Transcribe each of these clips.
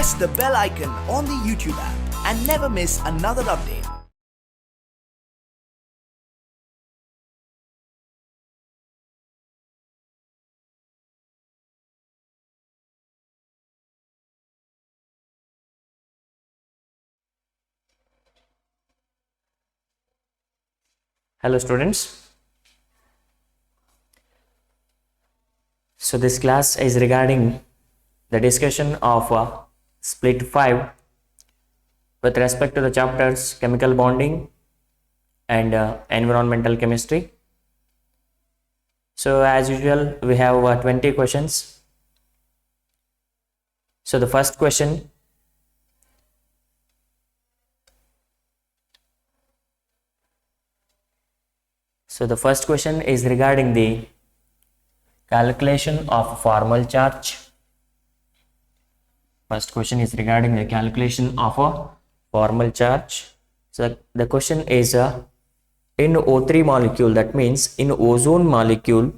press the bell icon on the YouTube app and never miss another update. Hello students. So this class is regarding the discussion of split 5 with respect to the chapters chemical bonding and environmental chemistry. So as usual we have 20 questions. So the first question, is regarding the calculation of formal charge. First question is regarding the calculation of a formal charge. So the question is in O3 molecule, that means in ozone molecule,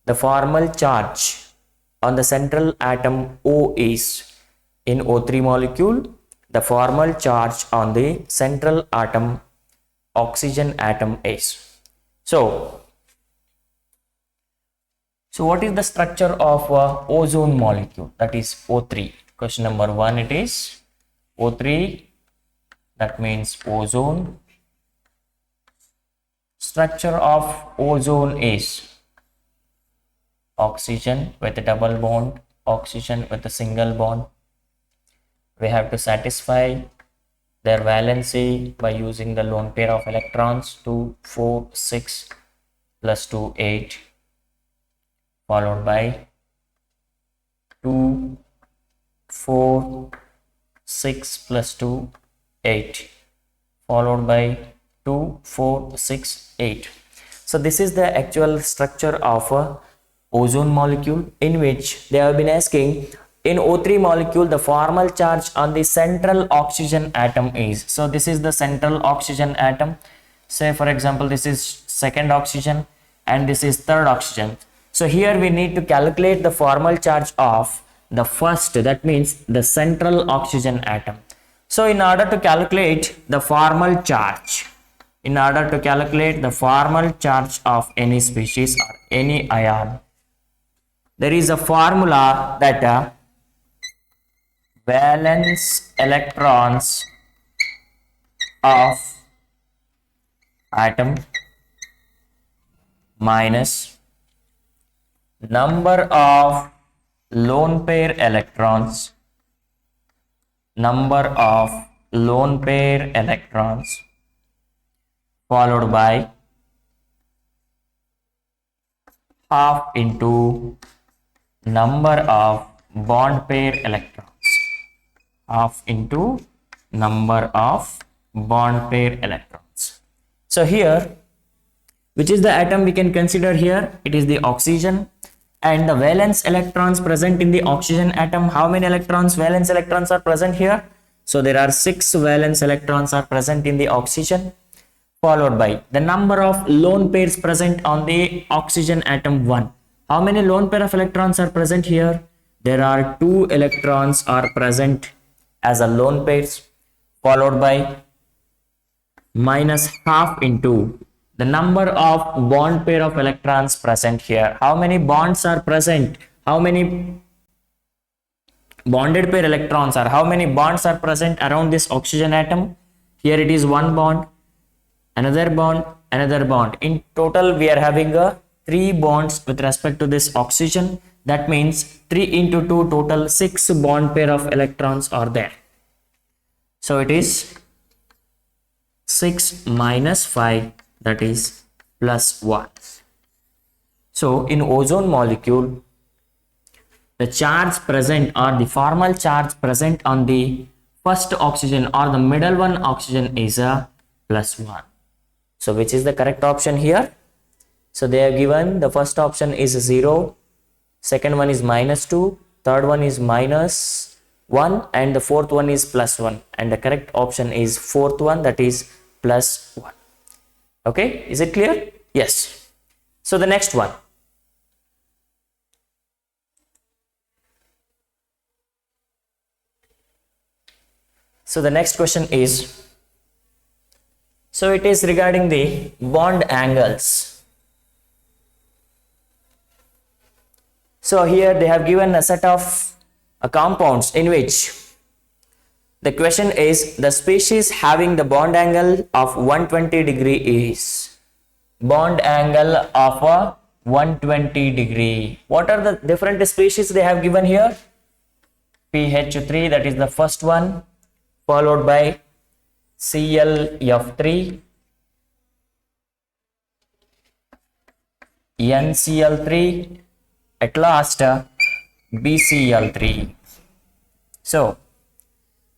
the formal charge on the central atom O is, in O3 molecule, the formal charge on the central atom, oxygen atom is. So what is the structure of ozone molecule, that is O3? Question number 1, it is O3, that means ozone. Structure of ozone is oxygen with a double bond, oxygen with a single bond. We have to satisfy their valency by using the lone pair of electrons 2, 4, 6 plus 2, 8, followed by 2, 4, 6 plus 2, 8, followed by 2, 4, 6, 8. So this is the actual structure of a ozone molecule, in which they have been asking in O3 molecule the formal charge on the central oxygen atom is. So this is the central oxygen atom. Say for example this is second oxygen and this is third oxygen. So here we need to calculate the formal charge of the first, that means the central oxygen atom. So in order to calculate the formal charge, of any species or any ion, there is a formula that valence electrons of atom minus number of lone pair electrons, followed by half into number of bond pair electrons, So here, which is the atom we can consider here? It is the oxygen, and the valence electrons present in the oxygen atom. How many valence electrons are present here? So there are 6 valence electrons are present in the oxygen, followed by the number of lone pairs present on the oxygen atom 1. How many lone pair of electrons are present here? There are 2 electrons are present as a lone pairs, followed by minus half into the number of bond pair of electrons present here. How many bonds are present? How many bonded pair electrons are? How many bonds are present around this oxygen atom? Here it is 1 bond, another bond, another bond. In total we are having 3 bonds with respect to this oxygen. That means 3 into 2, total 6 bond pair of electrons are there. So it is 6 minus 5, that is plus 1. So in ozone molecule, the charge present or the formal charge present on the first oxygen or the middle one oxygen is a plus 1. So which is the correct option here? So they have given the first option is 0, second one is minus 2, third one is minus 1, and the fourth one is plus 1, and the correct option is fourth one, that is plus 1. Okay, is it clear? Yes. So the next one, So the next question is, so it is regarding the bond angles. So here they have given a set of compounds in which the question is the species having the bond angle of 120 degree is bond angle of a 120 degree. What are the different species they have given here? PH3, that is the first one, followed by ClF3, NCl3, at last BCl3. So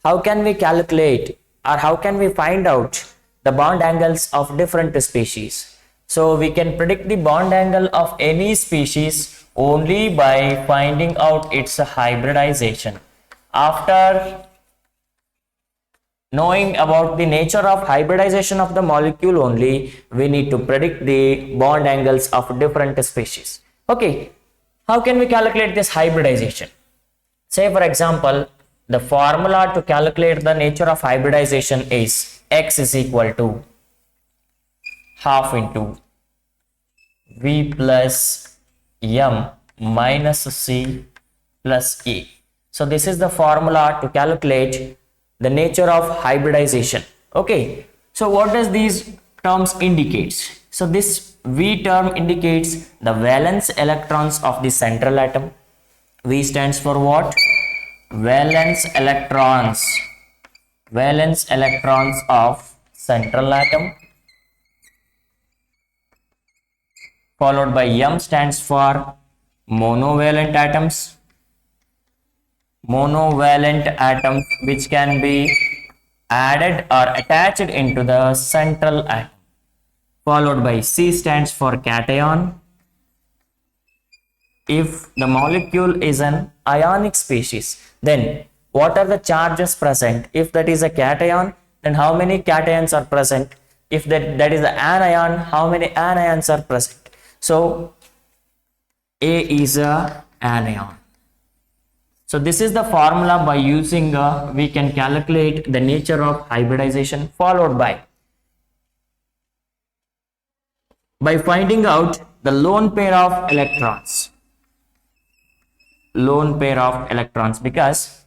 how can we calculate or how can we find out the bond angles of different species? So we can predict the bond angle of any species only by finding out its hybridization. After knowing about the nature of hybridization of the molecule only, we need to predict the bond angles of different species. Okay, how can we calculate this hybridization? Say for example, the formula to calculate the nature of hybridization is X is equal to half into V plus M minus C plus E. So this is the formula to calculate the nature of hybridization. Okay, so what does these terms indicates? So this V term indicates the valence electrons of the central atom. V stands for what? Valence electrons of central atom, followed by M stands for monovalent atoms which can be added or attached into the central atom, followed by C stands for cation. If the molecule is an ionic species, then what are the charges present? If that is a cation, then how many cations are present? If that is an anion, how many anions are present? So A is a anion. So this is the formula by using we can calculate the nature of hybridization, followed by finding out the lone pair of electrons. Because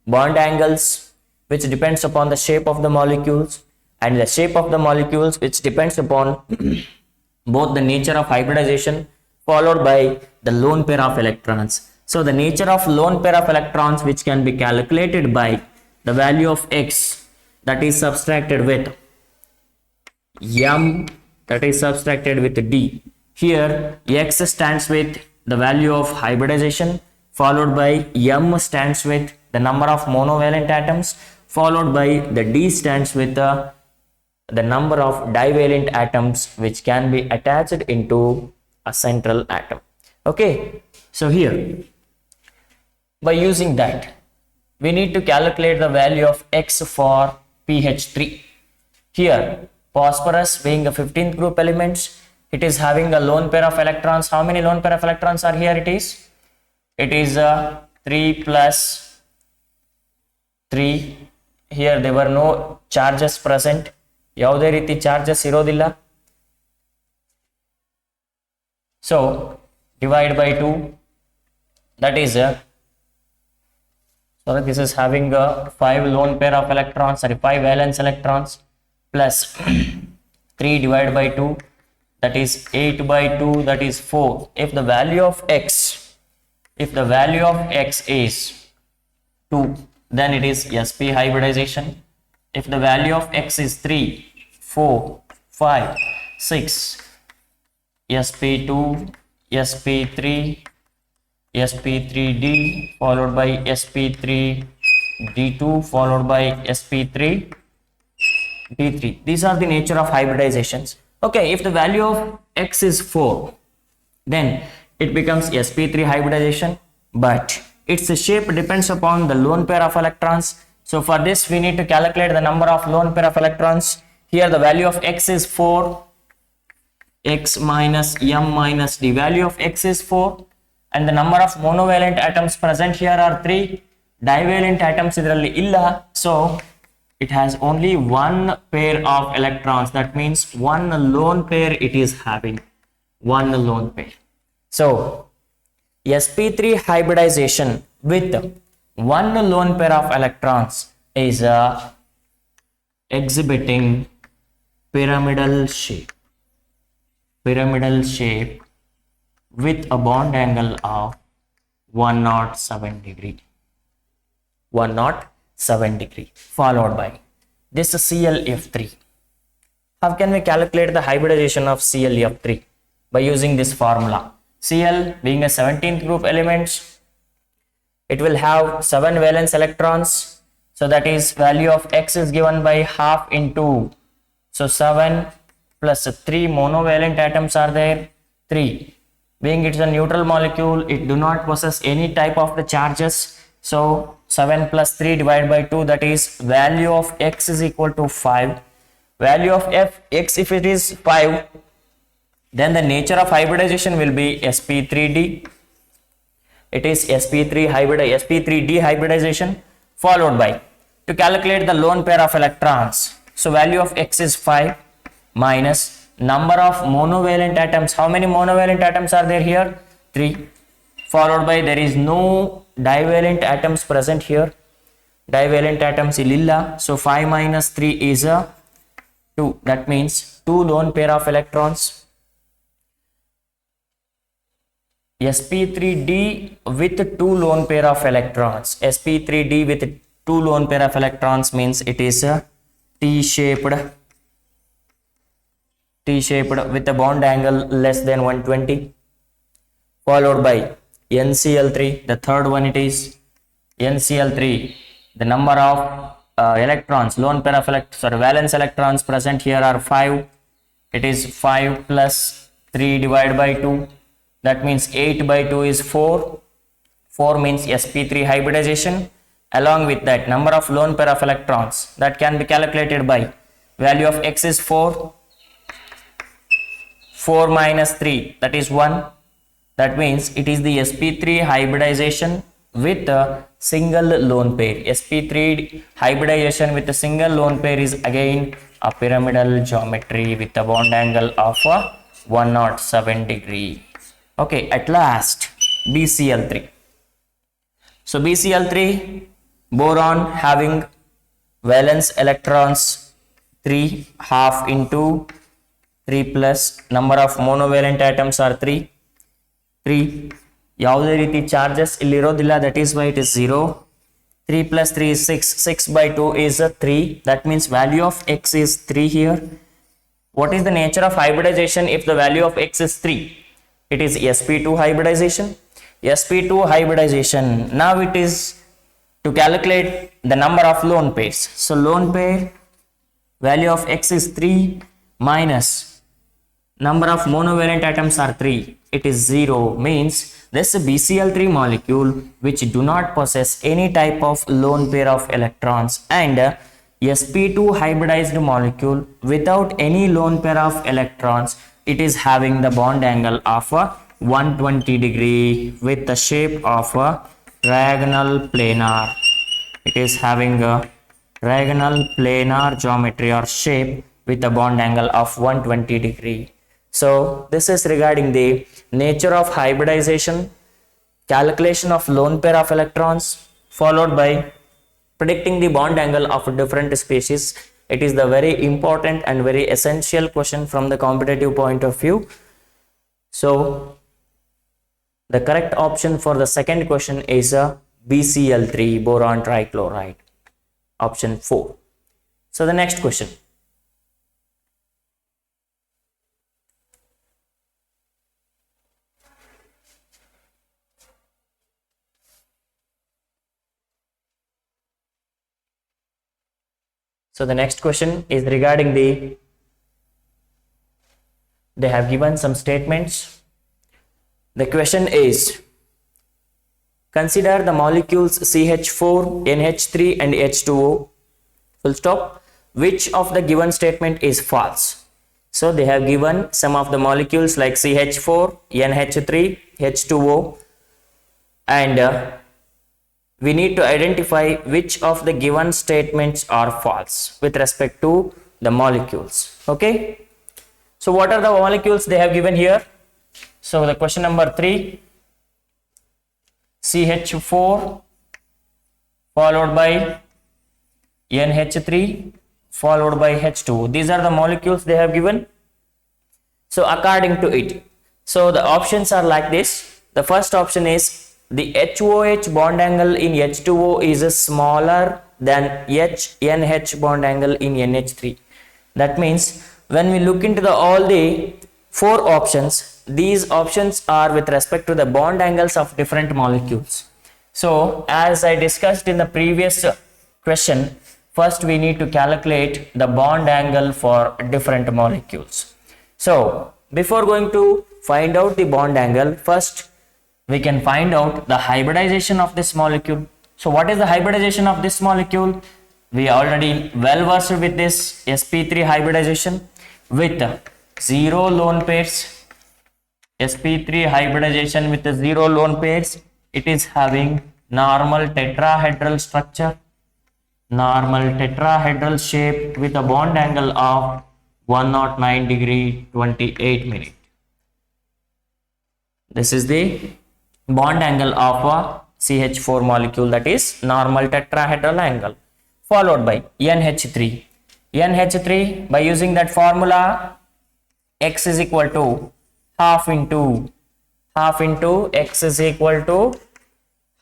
bond angles which depends upon the shape of the molecules and the shape of the molecules which depends upon both the nature of hybridization followed by the lone pair of electrons. So the nature of lone pair of electrons which can be calculated by the value of X, that is subtracted with M, that is subtracted with D. Here X stands with the value of hybridization, followed by M stands with the number of monovalent atoms, followed by the D stands with the number of divalent atoms which can be attached into a central atom. Okay, so here by using that we need to calculate the value of X for PH3. Here phosphorus being a 15th group elements, it is having a lone pair of electrons. How many lone pair of electrons are here? It is 3 plus 3. Here there were no charges present. ಯಾವುದೇ ರೀತಿ charges ಇರೋದಿಲ್ಲ. So divide by 2, that is this is having 5 lone pair of electrons, 5 valence electrons, plus 3 divided by 2, that is 8 by 2, that is 4. If the value of X is 2, then it is sp hybridization. If the value of X is 3, 4, 5, 6, sp2, sp3, sp3d, followed by sp3d2, followed by sp3d3. These are the nature of hybridizations. Okay, if the value of X is 4, then it becomes sp3 hybridization, but its shape depends upon the lone pair of electrons. So for this we need to calculate the number of lone pair of electrons. Here the value of X is 4, X minus M minus D. Value of X is 4 and the number of monovalent atoms present here are 3. Divalent atoms idರಲ್ಲಿ ಇಲ್ಲ, so it has only one pair of electrons. That means one lone pair it is having. One lone pair. So sp3 hybridization with one lone pair of electrons is exhibiting pyramidal shape. Pyramidal shape with a bond angle of 107 degree. 107 degree, followed by this ClF3. How can we calculate the hybridization of ClF3? By using this formula. Cl being a 17th group elements, it will have 7 valence electrons. So that is value of X is given by half into, so 7 plus 3 monovalent atoms are there, 3. Being it's a neutral molecule, it do not possess any type of the charges. So 7 plus 3 divided by 2, that is value of X is equal to 5. Value of X, if it is 5, then the nature of hybridization will be sp3d. It is sp3d hybridization, followed by, to calculate the lone pair of electrons, so value of X is 5 minus number of monovalent atoms. How many monovalent atoms are there here? 3. Followed by, there is no divalent atoms present here. Divalent atoms illilla, so 5 minus 3 is a 2. That means 2 lone pair of electrons. sp3d with 2 lone pair of electrons. sp3d with 2 lone pair of electrons means it is a T-shaped with a bond angle less than 120, followed by NCl3. The third one, it is NCl3. The number of electrons, lone pair of valence electrons present here are 5. It is 5 plus 3 divided by 2. That means 8 by 2 is 4. 4 means sp3 hybridization. Along with that, number of lone pair of electrons that can be calculated by value of X is 4. 4 minus 3, that is 1. That means it is the sp3 hybridization with a single lone pair. sp3 hybridization with a single lone pair is again a pyramidal geometry with a bond angle of 107 degree. Okay, at last BCl3. So BCl3, boron having valence electrons 3, half into 3 plus number of monovalent atoms are 3. ಯಾವುದೇ ರೀತಿ charges ಇಲ್ಲಿ ಇರೋದಿಲ್ಲ, that is why it is 0. 3 plus 3 is 6. 6 by 2 is 3. That means value of X is 3 here. What is the nature of hybridization if the value of X is 3? It is sp2 hybridization. sp2 hybridization, now it is to calculate the number of lone pairs. So lone pair value of X is 3 minus number of monovalent atoms are 3. It is 0, means this BCl3 molecule which do not possess any type of lone pair of electrons, and sp2 hybridized molecule without any lone pair of electrons, it is having the bond angle of 120 degree with the shape of a diagonal planar. It is having a diagonal planar geometry or shape with a bond angle of 120 degree. So this is regarding the nature of hybridization, calculation of lone pair of electrons, followed by predicting the bond angle of different species. It is the very important and very essential question from the competitive point of view. So the correct option for the second question is BCl3, boron trichloride, option 4. So the next question. So the next question is regarding they have given some statements. The question is, consider the molecules CH4, NH3 and H2O, full stop. Which of the given statement is false? So they have given some of the molecules like CH4, NH3, H2O, and we need to identify which of the given statements are false with respect to the molecules. Okay. So what are the molecules they have given here? So the question number 3, CH4 followed by NH3 followed by H2. These are the molecules they have given. So according to it, so the options are like this. The first option is the HOH bond angle in H2O is smaller than NH bond angle in NH3. That means when we look into all the 4 options, these options are with respect to the bond angles of different molecules. So as I discussed in the previous question, first we need to calculate the bond angle for different molecules. So before going to find out the bond angle, first we can find out the hybridization of this molecule. So what is the hybridization of this molecule? We are already well versed with this sp3 hybridization with 0 lone pairs. sp3 hybridization with 0 lone pairs. It is having normal tetrahedral structure, normal tetrahedral shape with a bond angle of 109 degree 28 minute. This is the bond angle of a CH4 molecule, that is normal tetrahedral angle, followed by NH3. NH3, by using that formula, x is equal to half into x is equal to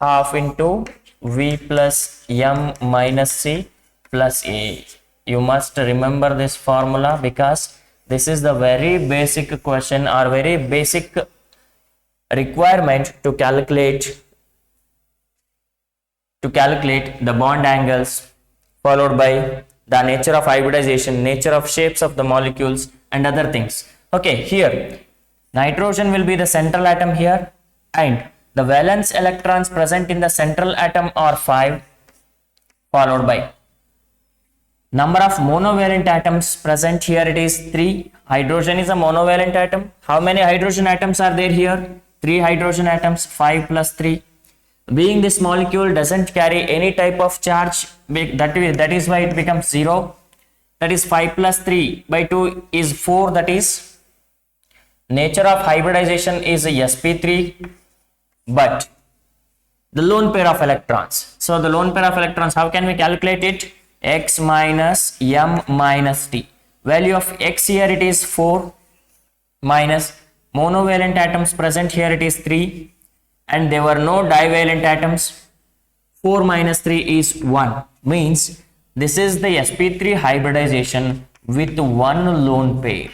half into V plus M minus C plus A. You must remember this formula because this is the very basic question or very basic requirement to calculate the bond angles, followed by the nature of hybridization, nature of shapes of the molecules and other things. Okay, here nitrogen will be the central atom here, and the valence electrons present in the central atom are 5, followed by number of monovalent atoms present here, it is 3. Hydrogen is a monovalent atom. How many hydrogen atoms are there here? 3 hydrogen atoms, 5 plus 3. Being this molecule doesn't carry any type of charge, that is why it becomes 0. That is 5 plus 3 by 2 is 4. That is nature of hybridization is sp3, but the lone pair of electrons. So the lone pair of electrons, how can we calculate it? X minus M minus T. Value of X here it is 4, minus monovalent atoms present here it is 3, and there were no divalent atoms. 4 minus 3 is 1, means this is the sp3 hybridization with one lone pair.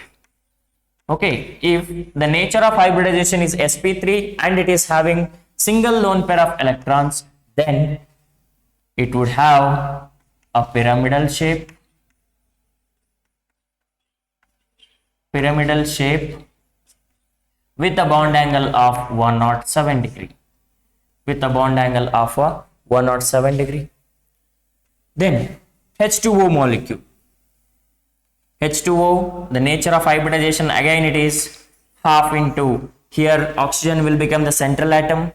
Okay, if the nature of hybridization is sp3 and it is having single lone pair of electrons, then it would have a pyramidal shape with a bond angle of 107 degree. Then H2O molecule. H2O, the nature of hybridization, again it is half into, here oxygen will become the central atom.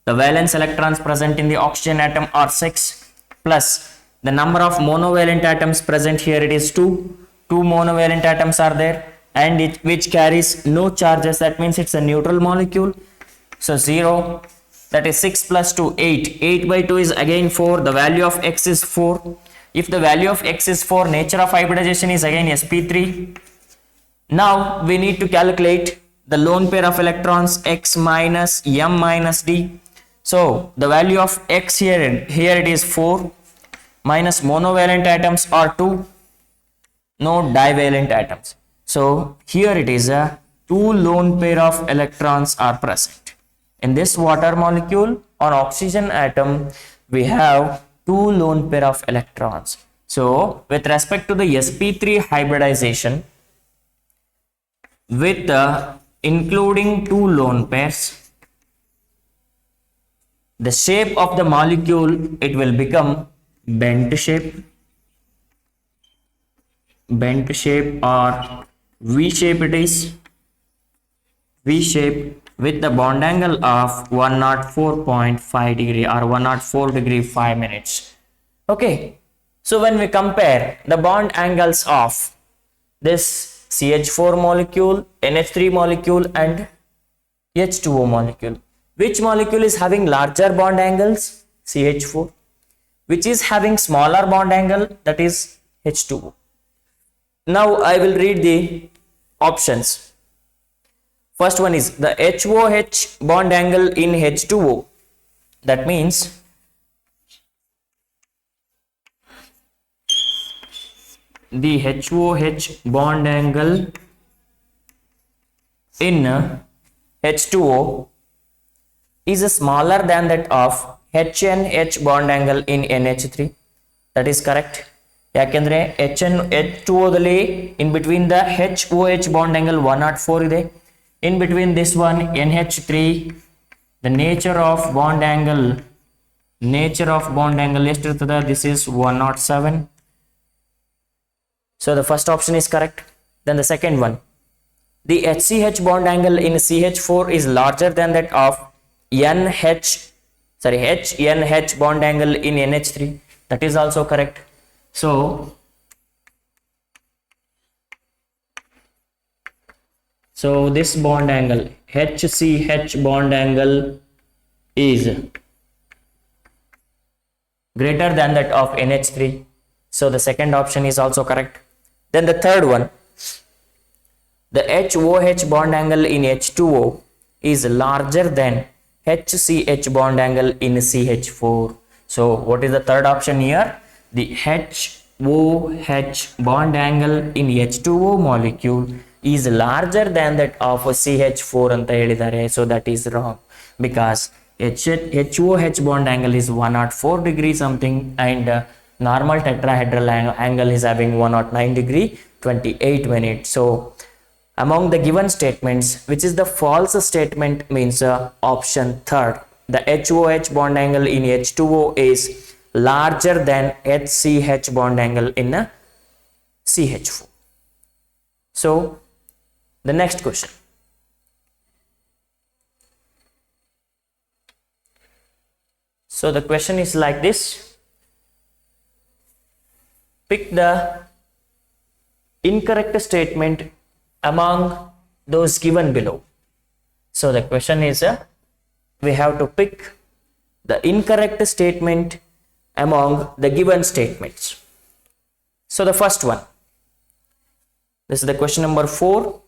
The valence electrons present in the oxygen atom are 6, plus the number of monovalent atoms present here it is 2. 2 monovalent atoms are there, and which carries no charges. That means it's a neutral molecule. So 0, that is 6 plus 2, 8. 8 by 2 is again 4. The value of X is 4. If the value of X is 4, nature of hybridization is again sp3. Now we need to calculate the lone pair of electrons X minus M minus D. So the value of X here it is 4, minus monovalent atoms are 2, no divalent atoms. So here it is a 2 lone pair of electrons are present. In this water molecule, on oxygen atom, we have 2 lone pair of electrons. So with respect to the sp3 hybridization, with including 2 lone pairs, the shape of the molecule, it will become bent shape or V shape. It is V shape, with the bond angle of 104.5 degree or 104 degree 5 minutes. Okay, so when we compare the bond angles of this CH4 molecule, NH3 molecule and H2O molecule, which molecule is having larger bond angles? CH4. Which is having smaller bond angle? That is H2O. Now I will read the options. First one is the HOH bond angle in H2O. That means the HOH bond angle in H2O is smaller than that of HNH bond angle in NH3. That is correct. ಯಾಕೆಂದ್ರೆ H2O ದಲ್ಲಿ in between the HOH bond angle 104 ಇದೆ. In between this one NH3, the nature of bond angle ಎಷ್ಟಿರ್ತದೆ? This is 107. So the first option is correct. Then the second one, the HCH bond angle in CH4 is larger than that of HNH bond angle in NH3. That is also correct. So this bond angle, HCH bond angle, is greater than that of NH3. So the second option is also correct. Then the third one, the HOH bond angle in H2O is larger than HCH bond angle in CH4. So what is the third option here? The HOH bond angle in H2O molecule is larger than that of CH4 anta helidare. So that is wrong, because HOH bond angle is 104 degree something, and normal tetrahedral angle is having 109 degree 28 minutes. So among the given statements, which is the false statement, means option third, the HOH bond angle in H2O is larger than HCH bond angle in CH4. So the next question, so the question is like this: pick the incorrect statement among those given below. So the question is, we have to pick the incorrect statement among the given statements. So the first one, this is the question number 4.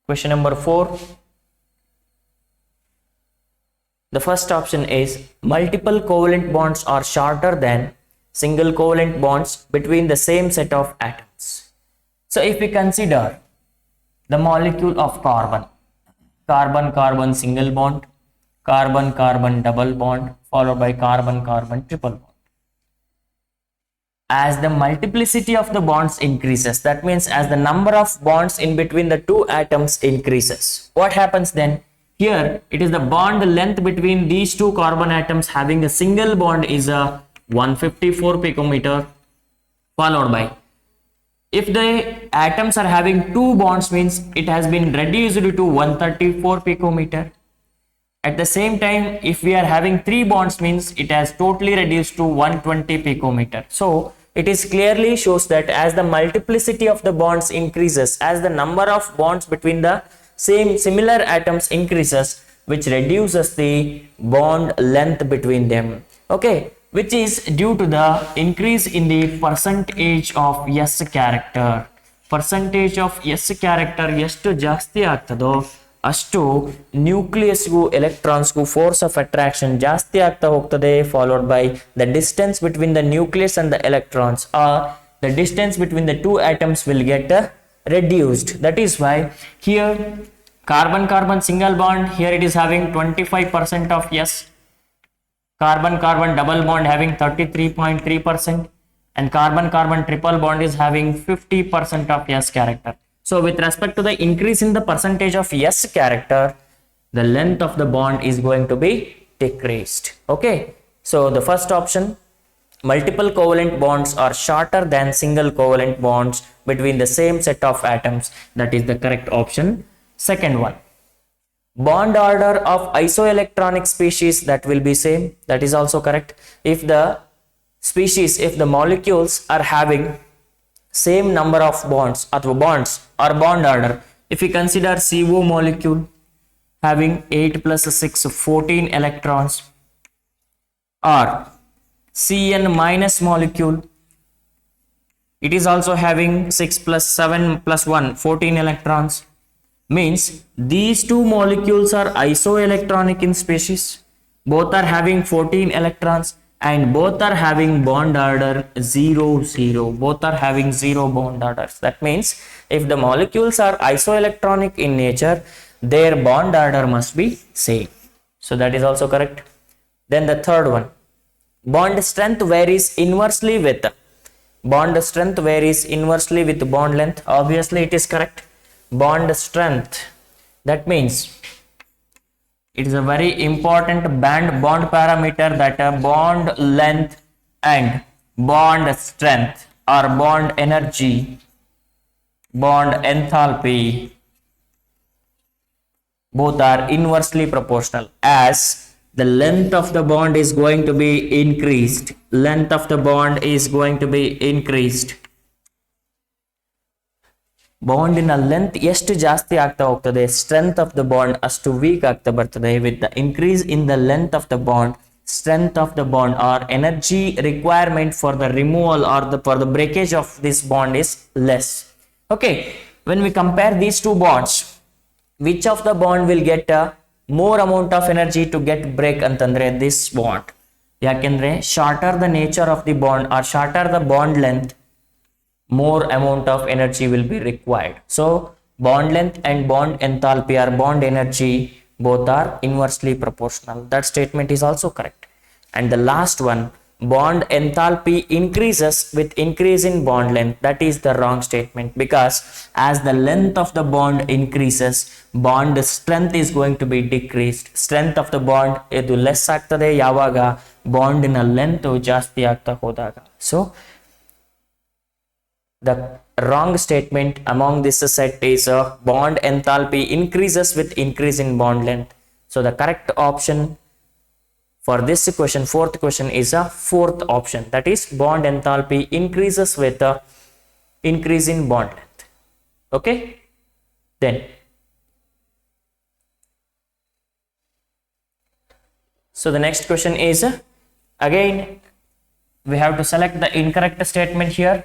Question number 4. The first option is multiple covalent bonds are shorter than single covalent bonds between the same set of atoms. So if we consider the molecule of carbon single bond, carbon double bond, followed by carbon triple bond. As the multiplicity of the bonds increases, that means as the number of bonds in between the two atoms increases, what happens then? Here it is the bond length between these two carbon atoms having a single bond is a 154 picometer, followed by, if the atoms are having two bonds, means it has been reduced to 134 picometer. At the same time, if we are having three bonds, means it has totally reduced to 120 picometer. So it is clearly shows that as the multiplicity of the bonds increases, as the number of bonds between the similar atoms increases, which reduces the bond length between them. Okay, which is due to the increase in the percentage of S character. Percentage of S character ಎಷ್ಟು ಜಾಸ್ತಿ ಆಗ್ತದೋ ಅಷ್ಟು ನ್ಯೂಕ್ಲಿಯಸ್ಗೂ ಎಲೆಕ್ಟ್ರಾನ್ಸ್ಗೂ force of attraction ಜಾಸ್ತಿ ಆಗ್ತಾ ಹೋಗ್ತದೆ, followed by the distance between the nucleus and the electrons, are the distance between the two atoms will get reduced. That is why here carbon single bond, here it is having 25% of S, carbon double bond having 33.3%, and carbon triple bond is having 50% of S character. So with respect to the increase in the percentage of S character, the length of the bond is going to be decreased. Okay, so the first option, multiple covalent bonds are shorter than single covalent bonds between the same set of atoms. That is the correct option. Second one. Bond order of isoelectronic species, that will be same. That is also correct. If the molecules are having same number of bonds or bond order, if we consider CO molecule having 8 plus 6 14 electrons, or Cn minus molecule, it is also having 6 plus 7 plus 1 14 electrons, means these two molecules are isoelectronic in species, both are having 14 electrons and both are having bond order 0 0, both are having 0 bond orders. That means if the molecules are isoelectronic in nature, their bond order must be same. So that is also correct. Then the third one, bond strength varies inversely with bond length. Obviously it is correct. Bond strength, that means it is a very important bond parameter, that bond length and bond strength or bond energy, bond enthalpy, both are inversely proportional. As the length of the bond is going to be increased, ಬಾಂಡಿನ length ಎಷ್ಟು ಜಾಸ್ತಿ ಆಗ್ತಾ ಹೋಗ್ತದೆ, strength of the bond ಅಷ್ಟು weak ಆಗ್ತಾ ಬರ್ತದೆ. With the increase in the length of the bond, strength of the bond or energy requirement for the removal or for the breakage of this bond is less. Okay, when we compare these two bonds, which of the bond will get a more amount of energy to get break ಅಂತಂದ್ರೆ this bond. ಯಾಕೆಂದ್ರೆ shorter the nature of the bond or shorter the bond length, more amount of energy will be required. So bond length and bond enthalpy or bond energy, both are inversely proportional. That statement is also correct. And the last one, bond enthalpy increases with increase in bond length. That is the wrong statement, because as the length of the bond increases, bond strength is going to be decreased. Strength of the bond idu less ಆಗ್ತದೆ ಯಾವಾಗ ಬಾಂಡಿನ length ಜಾಸ್ತಿ ಆಗ್ತಾ ಹೋದಾಗ. So the wrong statement among this set is bond enthalpy increases with increase in bond length. So the correct option for this question, fourth question, is a fourth option, that is bond enthalpy increases with increase in bond length. Okay, then so the next question is again we have to select the incorrect statement here.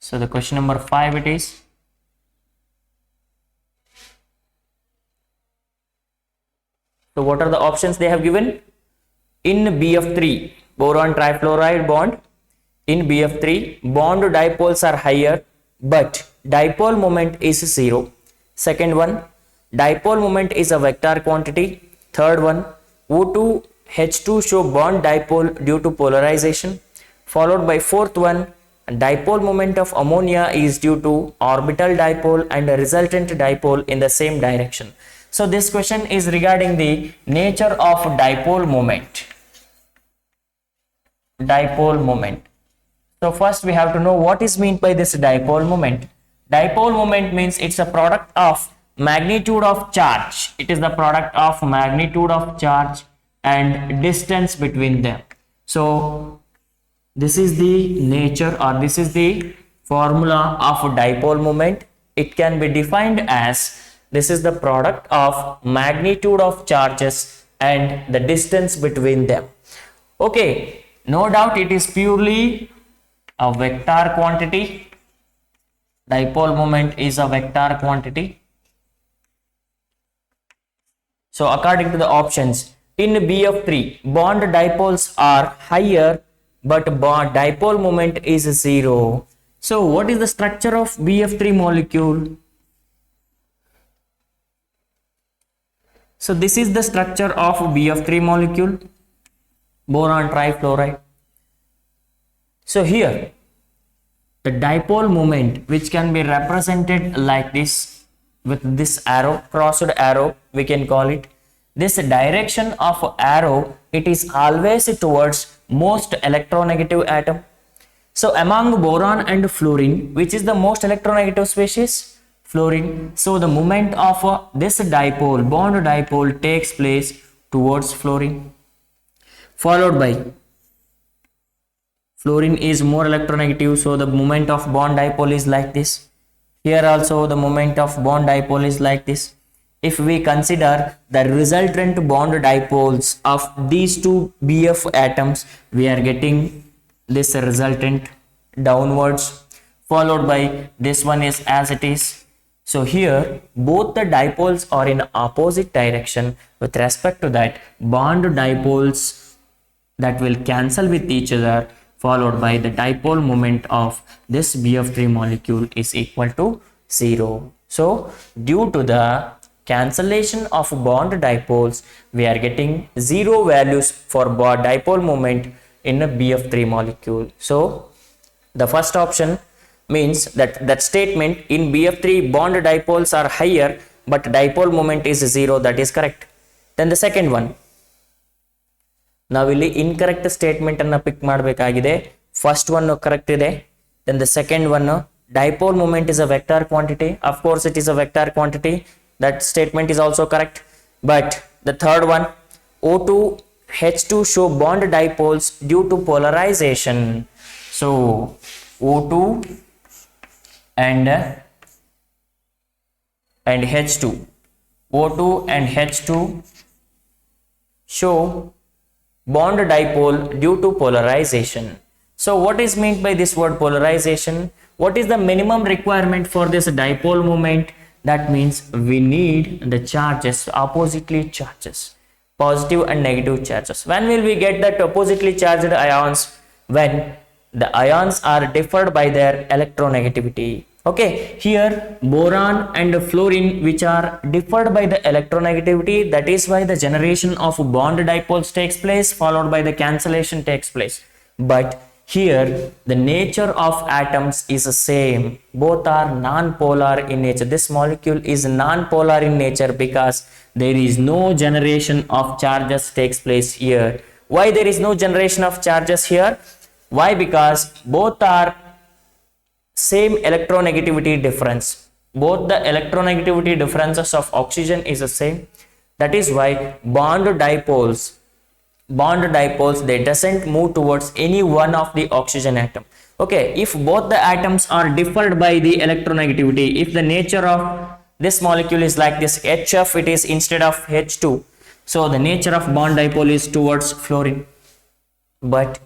So the question number 5 it is. So what are the options they have given? In BF3, boron trifluoride bond, in BF3 bond dipoles are higher but dipole moment is 0. Second one, dipole moment is a vector quantity. Third one, O2 H2 show bond dipole due to polarization. Followed by fourth one, dipole moment of ammonia is due to orbital dipole and a resultant dipole in the same direction. So this question is regarding the nature of dipole moment. Dipole moment. So first we have to know what is meant by this dipole moment. Dipole moment means it's a product of magnitude of charge. It is the product of magnitude of charge and distance between them. So this is the nature, or this is the formula of dipole moment. It can be defined as this is the product of magnitude of charges and the distance between them. Okay, no doubt it is purely a vector quantity. Dipole moment is a vector quantity. So according to the options, in BF3 bond dipoles are higher but bond dipole moment is 0. So what is the structure of BF3 molecule? So this is the structure of BF3 molecule, boron trifluoride. So here the dipole moment, which can be represented like this, with this arrow, crossed arrow, we can call it. This direction of arrow, it is always towards most electronegative atom. So among boron and fluorine, which is the most electronegative species? Fluorine. So the moment of this dipole, bond dipole, takes place towards fluorine, followed by fluorine is more electronegative, so the moment of bond dipole is like this. Here also the moment of bond dipole is like this. If we consider the resultant bond dipoles of these two BF atoms, we are getting this resultant downwards, followed by this one is as it is. So here both the dipoles are in opposite direction. With respect to that, bond dipoles that will cancel with each other, followed by the dipole moment of this BF3 molecule is equal to 0. So due to the cancellation of bond dipoles, we are getting 0 values for dipole moment in a BF3 molecule. So the first option means that statement in BF3 bond dipoles are higher but dipole moment is 0, that is correct. Then the second one, ನಾವಿಲ್ಲಿ incorrect statement ಅನ್ನು pick ಮಾಡಬೇಕಾಗಿದೆ. First one correct ಇದೆ. Then the second one, dipole moment is a vector quantity. Of course it is a vector quantity. That statement is also correct. But the third one, O2 H2 show bond dipoles due to polarization. So O2 and H2, O2 and H2 show bond dipole due to polarization. So what is meant by this word polarization? What is the minimum requirement for this dipole moment? That means we need the charges, oppositely charges, positive and negative charges. When will we get that oppositely charged ions? When the ions are differed by their electronegativity. Okay, here boron and fluorine which are differed by the electronegativity, that is why the generation of bond dipoles takes place, followed by the cancellation takes place. But here the nature of atoms is the same. Both are non-polar in nature. This molecule is non-polar in nature because there is no generation of charges takes place here. Why there is no generation of charges here? Why? Because both are same electronegativity difference. Both the electronegativity differences of oxygen is the same. That is why bond dipoles, they doesn't move towards any one of the oxygen atom. Okay, if both the atoms are differed by the electronegativity, if the nature of this molecule is like this HF, it is instead of H2, so the nature of bond dipole is towards fluorine. But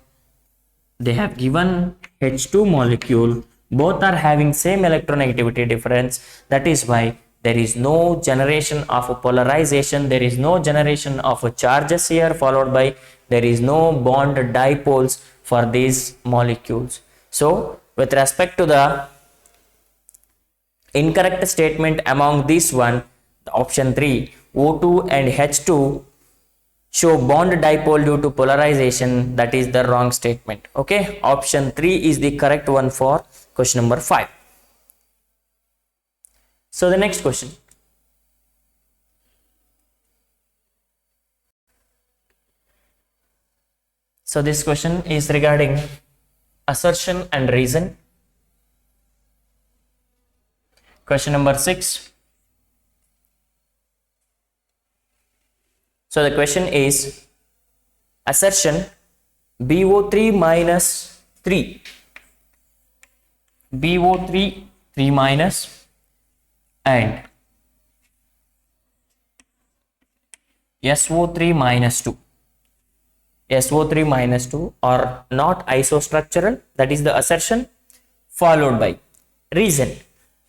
they have given H2 molecule, both are having same electronegativity difference. That is why there is no generation of a polarization, there is no generation of a charges here, followed by there is no bond dipoles for these molecules. So with respect to the incorrect statement among this one, the option 3, O2 and H2 show bond dipole due to polarization, that is the wrong statement. Okay, option 3 is the correct one for question number 5. So the next question, so this question is regarding assertion and reason. Question number 6. So the question is assertion BO3 minus 3, BO3 3 minus and SO3 minus 2. SO3 minus 2 are not isostructural, that is the assertion, followed by reason.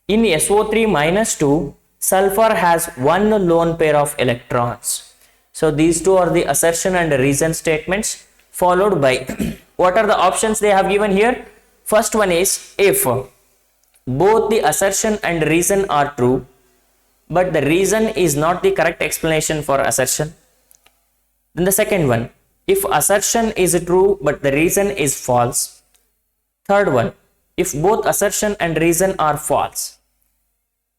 In SO3 minus 2, sulfur has one lone pair of electrons. So these two are the assertion and reason statements, followed by what are the options they have given here? First one is if both the assertion and reason are true, but the reason is not the correct explanation for assertion. Then the second one, if assertion is true but the reason is false. Third one, if both assertion and reason are false.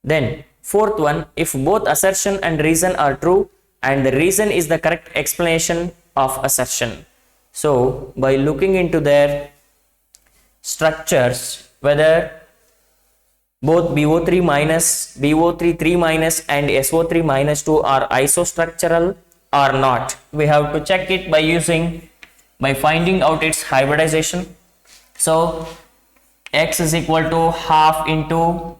Then Fourth one, if both assertion and reason are true and the reason is the correct explanation of assertion. So by looking into their structures, whether both BO3 minus, BO3 3 minus and SO3 minus 2 are isostructural or not, we have to check it by finding out its hybridization. So X is equal to half into,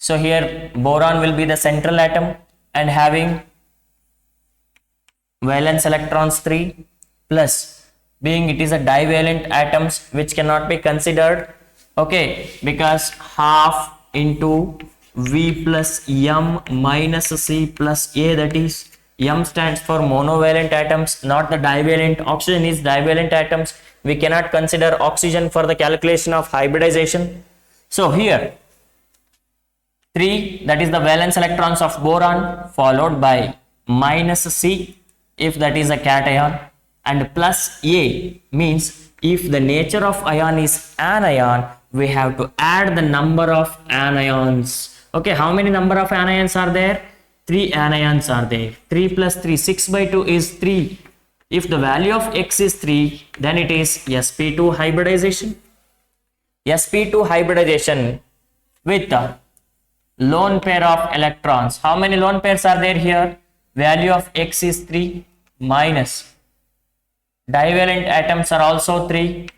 so here boron will be the central atom and having valence electrons 3, plus being it is a divalent atoms which cannot be considered, okay, because half into V plus M minus C plus A, that is M stands for monovalent atoms, not the divalent. Oxygen is divalent atoms. We cannot consider oxygen for the calculation of hybridization. So here 3, that is the valence electrons of boron, followed by minus C if that is a cation, and plus A means if the nature of ion is anion, we have to add the number of anions. Okay, how many number of anions are there? 3 anions are there. 3 plus 3, 6 by 2 is 3. If the value of X is 3, then it is sp2 hybridization. sp2 hybridization with a lone pair of electrons. How many lone pairs are there here? Value of X is 3 minus divalent atoms are also 3.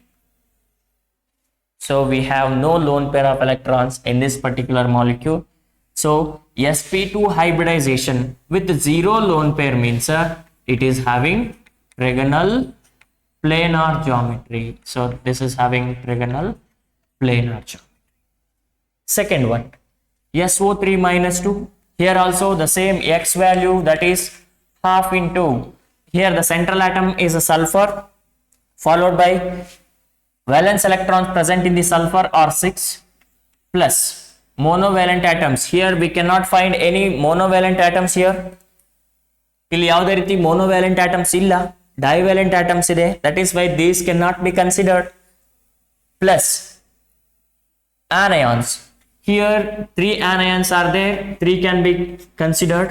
So we have no lone pair of electrons in this particular molecule. So sp2 hybridization with 0 lone pair means it is having trigonal planar geometry. So this is having trigonal planar geometry. Second one, SO3 minus 2. Here also the same X value, that is half into, here the central atom is a sulfur, followed by valence electrons present in the sulfur are 6, plus monovalent atoms. Here we cannot find any monovalent atoms here. ಇಲ್ಲಿ ಯಾವುದೇ ರೀತಿ monovalent atoms ಇಲ್ಲ, divalent atoms ಇದೆ, that is why these cannot be considered. Plus anions. Here 3 anions are there, 3 can be considered.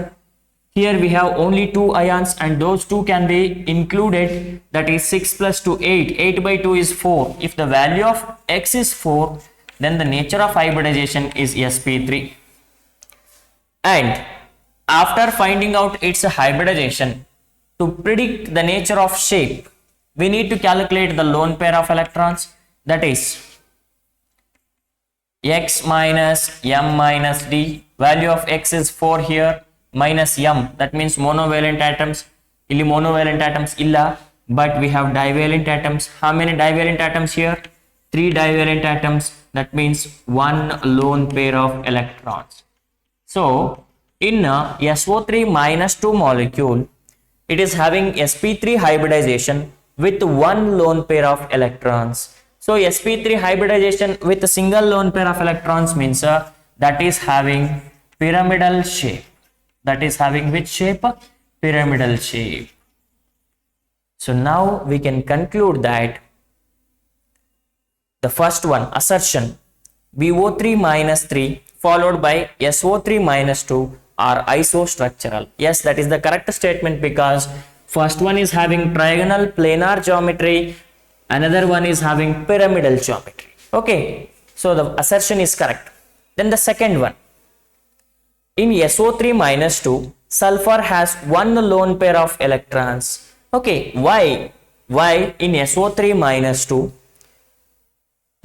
Here we have only 2 ions and those 2 can be included, that is 6 plus 2 8. 8 by 2 is 4. If the value of X is 4, then the nature of hybridization is sp3. And after finding out its hybridization, to predict the nature of shape, we need to calculate the lone pair of electrons, that is X minus M minus D. Value of X is 4 here, minus M, that means monovalent atoms. Illi monovalent atoms illa, but we have divalent atoms. How many divalent atoms here? 3 divalent atoms, that means 1 lone pair of electrons. So in SO3 minus 2 molecule, it is having sp3 hybridization with 1 lone pair of electrons. So sp3 hybridization with a single lone pair of electrons means that is having pyramidal shape. That is having which shape? Pyramidal shape. So now we can conclude that the first one, assertion, BO3 minus 3 followed by SO3 minus 2 are isostructural. Yes, that is the correct statement, because first one is having trigonal planar geometry, another one is having pyramidal geometry. Okay, so the assertion is correct. Then the second one, in SO3 minus 2, sulfur has 1 lone pair of electrons. Okay, why in SO3 minus 2,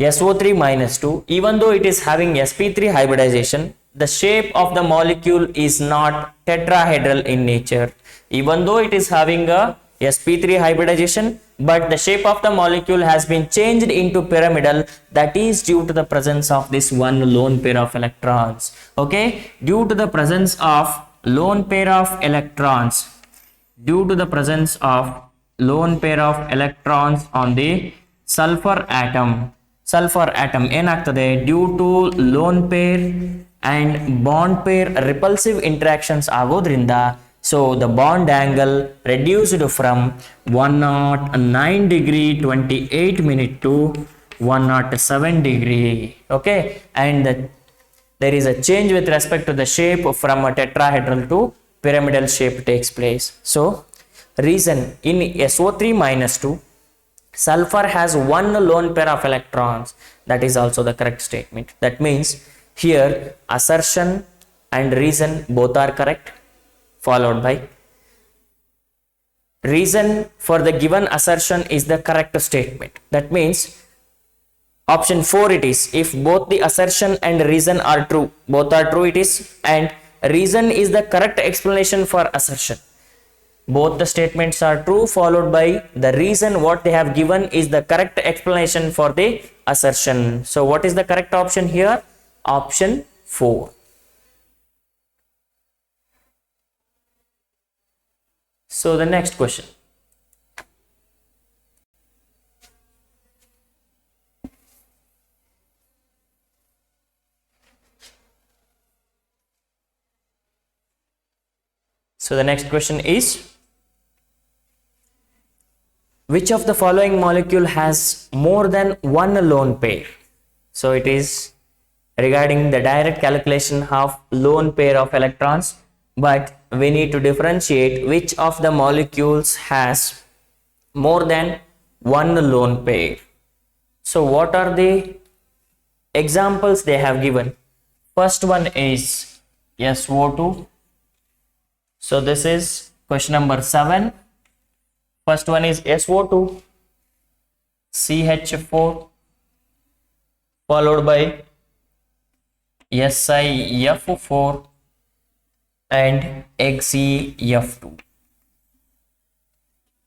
SO3 minus 2, even though it is having sp3 hybridization, the shape of the molecule is not tetrahedral in nature. Even though it is having a sp3 hybridization, but the shape of the molecule has been changed into pyramidal. That is due to the presence of this 1 lone pair of electrons. Okay, due to the presence of lone pair of electrons, due to the presence of lone pair of electrons on the sulfur atom ಏನಾಗ್ತದೆ, due to lone pair and bond pair repulsive interactions ಆಗೋದ್ರಿಂದ, so the bond angle reduced from 109 degree 28 minute to 107 degree. Okay, and the there is a change with respect to the shape from a tetrahedral to pyramidal shape takes place. So reason in SO3 minus 2, sulfur has one lone pair of electrons. That is also the correct statement. That means here assertion and reason both are correct, followed by reason for the given assertion is the correct statement. That means option 4 it is. If both the assertion and reason are true, both are true it is, and reason is the correct explanation for assertion. Both the statements are true, followed by the reason what they have given is the correct explanation for the assertion. So what is the correct option here? Option 4. So the next question. So the next question is, which of the following molecule has more than one lone pair? So it is regarding the direct calculation of lone pair of electrons, but we need to differentiate which of the molecules has more than one lone pair. So what are the examples they have given? First one is SO2. So this is question number 7. First one is SO2, CH4, followed by SiF4 and XeF2.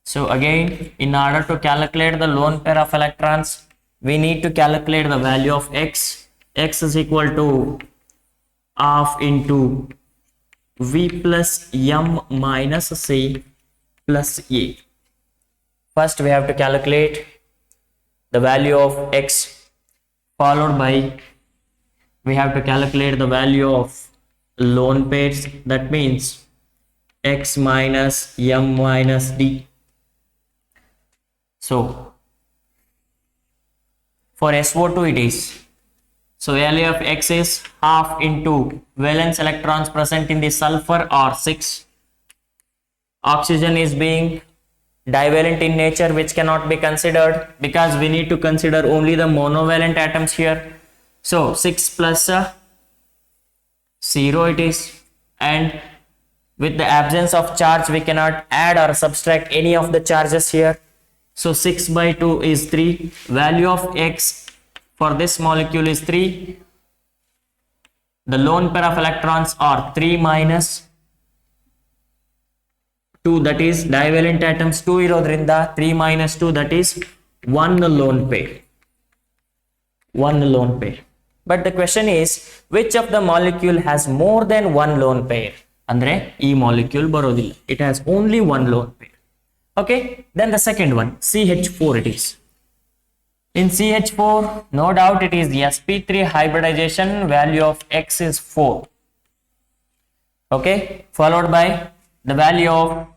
So again, in order to calculate the lone pair of electrons, we need to calculate the value of X. X is equal to half into V plus M minus C plus A. First we have to calculate the value of X, followed by we have to calculate the value of lone pairs. That means X minus M minus D. So for SO2 it is, so value of X is half into valence electrons present in the sulfur or 6. Oxygen is being divalent in nature, which cannot be considered because we need to consider only the monovalent atoms here. So 6 plus 0 it is, and with the absence of charge we cannot add or subtract any of the charges here. So 6 by 2 is 3. Value of X for this molecule is 3. The lone pair of electrons are 3 minus 2, that is divalent atoms 2 irodrinda 3 minus 2, that is 1 lone pair. 1 lone pair. But the question is, which of the molecule has more than one lone pair? Andre, E molecule barodilla. It has only one lone pair. Okay, then the second one, CH4 it is. In CH4, no doubt it is sp3 hybridization. Value of X is 4. Okay, followed by the value of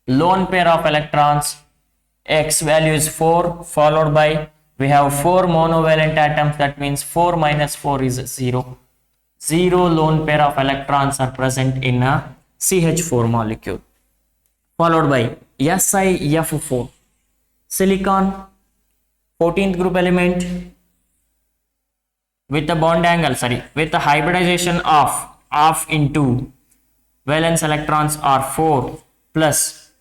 lone pair of electrons. X value is 4, followed by we have 4 monovalent atoms. That means 4 minus 4 is 0. 0 lone pair of electrons are present in a CH4 molecule. Followed by SiF4, silicon, 14th group element with the bond angle, with the hybridization of half into valence electrons are 4 plus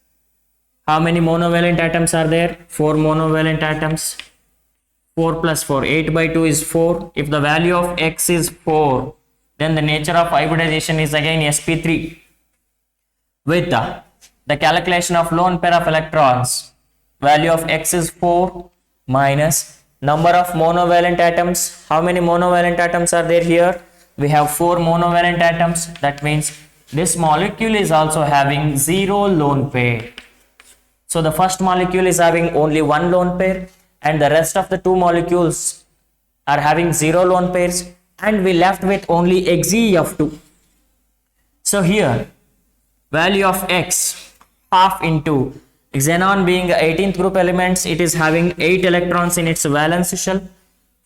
how many monovalent atoms are there? 4 monovalent atoms. 4 plus 4, 8 by 2 is 4. If the value of X is 4, then the nature of hybridization is again sp3. With the calculation of lone pair of electrons, value of X is 4 minus number of monovalent atoms. How many monovalent atoms are there here? We have 4 monovalent atoms. That means this molecule is also having 0 lone pair. So the first molecule is having only one lone pair, and the rest of the 2 molecules are having 0 lone pairs, and we left with only XeF2. So here value of X half into xenon being 18th group elements, it is having 8 electrons in its valence shell,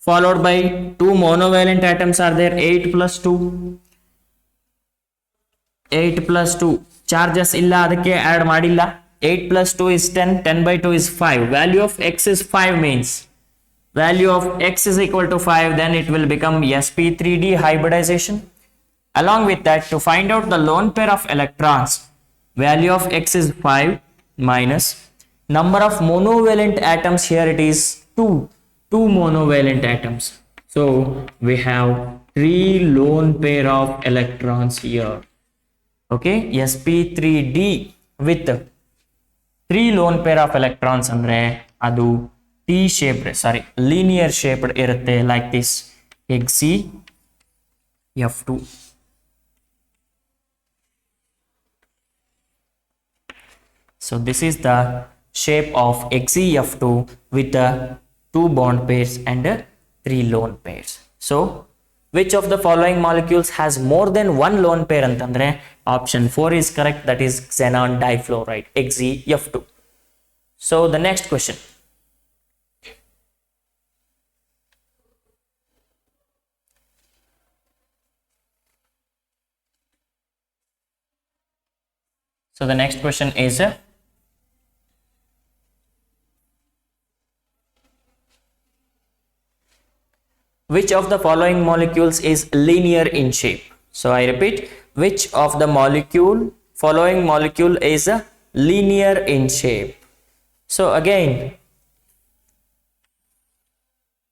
followed by 2 monovalent atoms are there, 8 plus 2, 8 plus 2 charges illa adake add madilla, 8 plus 2 is 10, 10 by 2 is 5, value of x is 5 means value of x is equal to 5, then it will become sp3d hybridization. Along with that, to find out the lone pair of electrons, value of x is 5 minus number of monovalent atoms, here it is 2 monovalent atoms, so we have 3 lone pair of electrons here. Okay, sp3d with 3 lone pair of electrons andre adu t shaped, sorry, linear shaped irutte like this, xeF2. So this is the shape of xeF2 with the 2 bond pairs and 3 lone pairs. So which of the following molecules has more than one lone pair antandre option 4 is correct, that is xenon difluoride, xeF2. So the next question, is which of the following molecules is linear in shape? So I repeat, which of the following molecule is linear in shape? So again,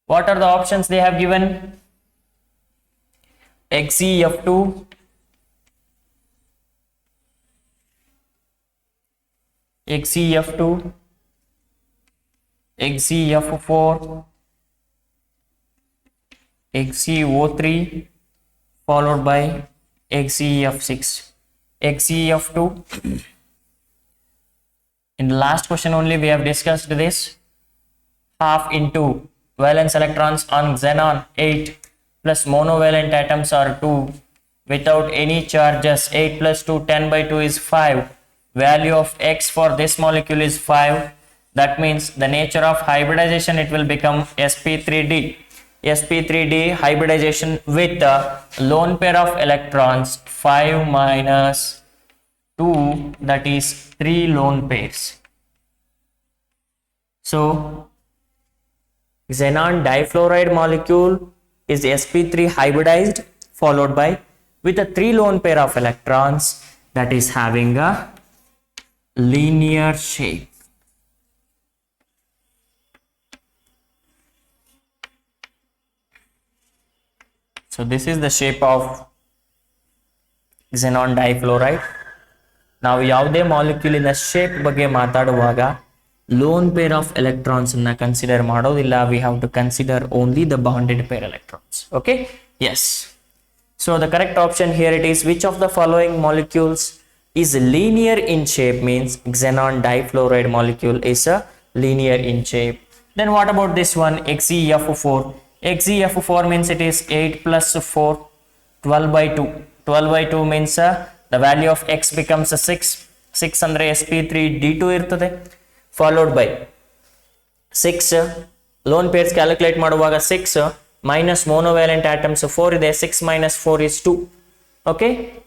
what are the options they have given? xeF2, xeF2, xeF4, xeO3 followed by xeF6. xeF2, in the last question only we have discussed this, half into valence electrons on xenon 8 plus monovalent atoms are 2 without any charges, 8 plus 2, 10 by 2 is 5, value of x for this molecule is 5, that means the nature of hybridization, it will become sp3d. sp3d hybridization with the lone pair of electrons 5 minus 2, that is 3 lone pairs. So xenon difluoride molecule is sp3 hybridized followed by with a 3 lone pair of electrons that is having a linear shape. So this is the shape of xenon difluoride. ನಾವು ಯಾವುದೇ ಮಾಲಿಕ್ಯೂಲಿನ shape ಬಗ್ಗೆ ಮಾತಾಡುವಾಗ lone pair of electrons ಅನ್ನ consider ಮಾಡೋದಿಲ್ಲ, we have to consider only the bonded pair electrons. Okay, yes. So the correct option here it is which of the following molecules is linear in shape means xenon difluoride molecule is a linear in shape. Then what about this one, xeF4? xeF4 means it is 8 plus 4, 12 by 2. 12 by 2 means the value of x becomes 6. 6 andre sp3d2 irtade followed by 6 lone pairs calculate ಮಾಡುವಾಗ 6 minus monovalent atoms 4 ಇದೆ, 6 minus 4 is 2. okay,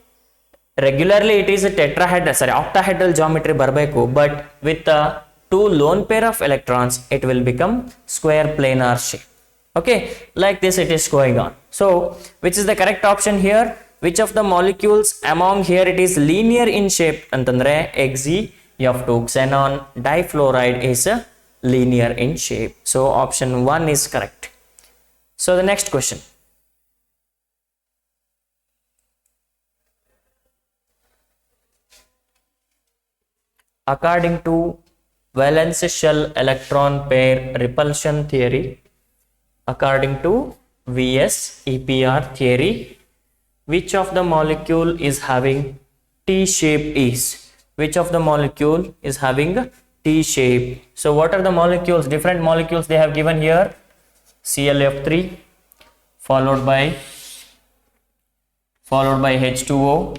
regularly it is a octahedral geometry barbeku, but with the 2 lone pair of electrons it will become square planar shape. Okay, like this it is going on. So which is the correct option here? Which of the molecules among here it is linear in shape antandre xeF2, xenon difluoride is linear in shape. So option 1 is correct. So the next question, according to valence shell electron pair repulsion theory, according to VS EPR theory, which of the molecule is having T shape is? Which of the molecule is having T shape? So what are the molecules? Different molecules they have given here. ClF3 followed by H2O,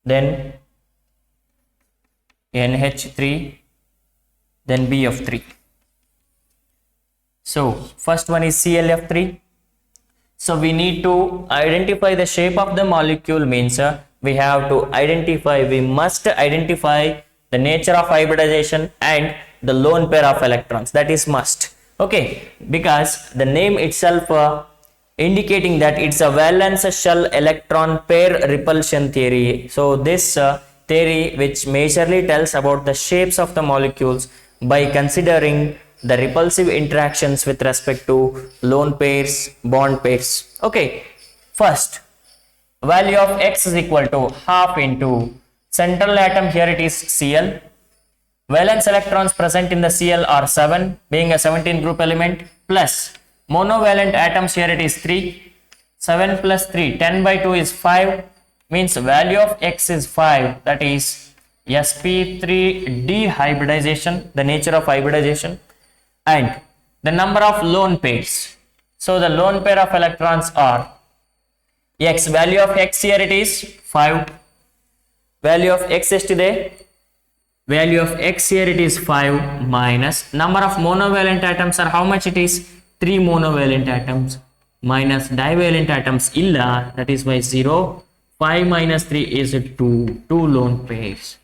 then NH3, then BF3. So first one is ClF3. So we need to identify the shape of the molecule, means we must identify the nature of hybridization and the lone pair of electrons. That is must. Okay, because the name itself indicating that it's a valence shell electron pair repulsion theory. So this theory which majorly tells about the shapes of the molecules by considering the repulsive interactions with respect to lone pairs, bond pairs. Okay, first value of X is equal to half into central atom, here it is Cl. Valence electrons present in the Cl are 7, being a 17 group element, plus monovalent atoms, here it is 3. 7 plus 3, 10 by 2 is 5, means value of X is 5, that is sp3 dehybridization, the nature of hybridization, and the number of lone pairs. So the lone pair of electrons are X, value of X here it is 5, value of X is today, value of X here it is 5, minus number of monovalent atoms are how much it is 3 monovalent atoms, minus divalent atoms illa, that is by 0, 5 minus 3 is 2 lone pairs.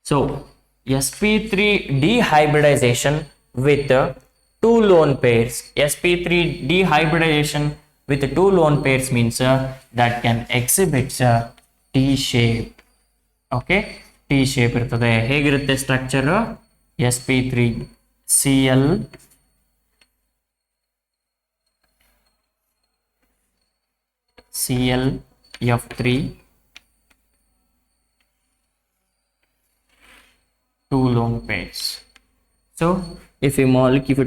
So sp3 dehybridization with 2 lone pairs, sp3 dehybridization with 2 lone pairs means that can exhibit T shape. Okay, T shape irtade. Hegirutte structure sp3 Cl ClF3 2 lone pairs. So if you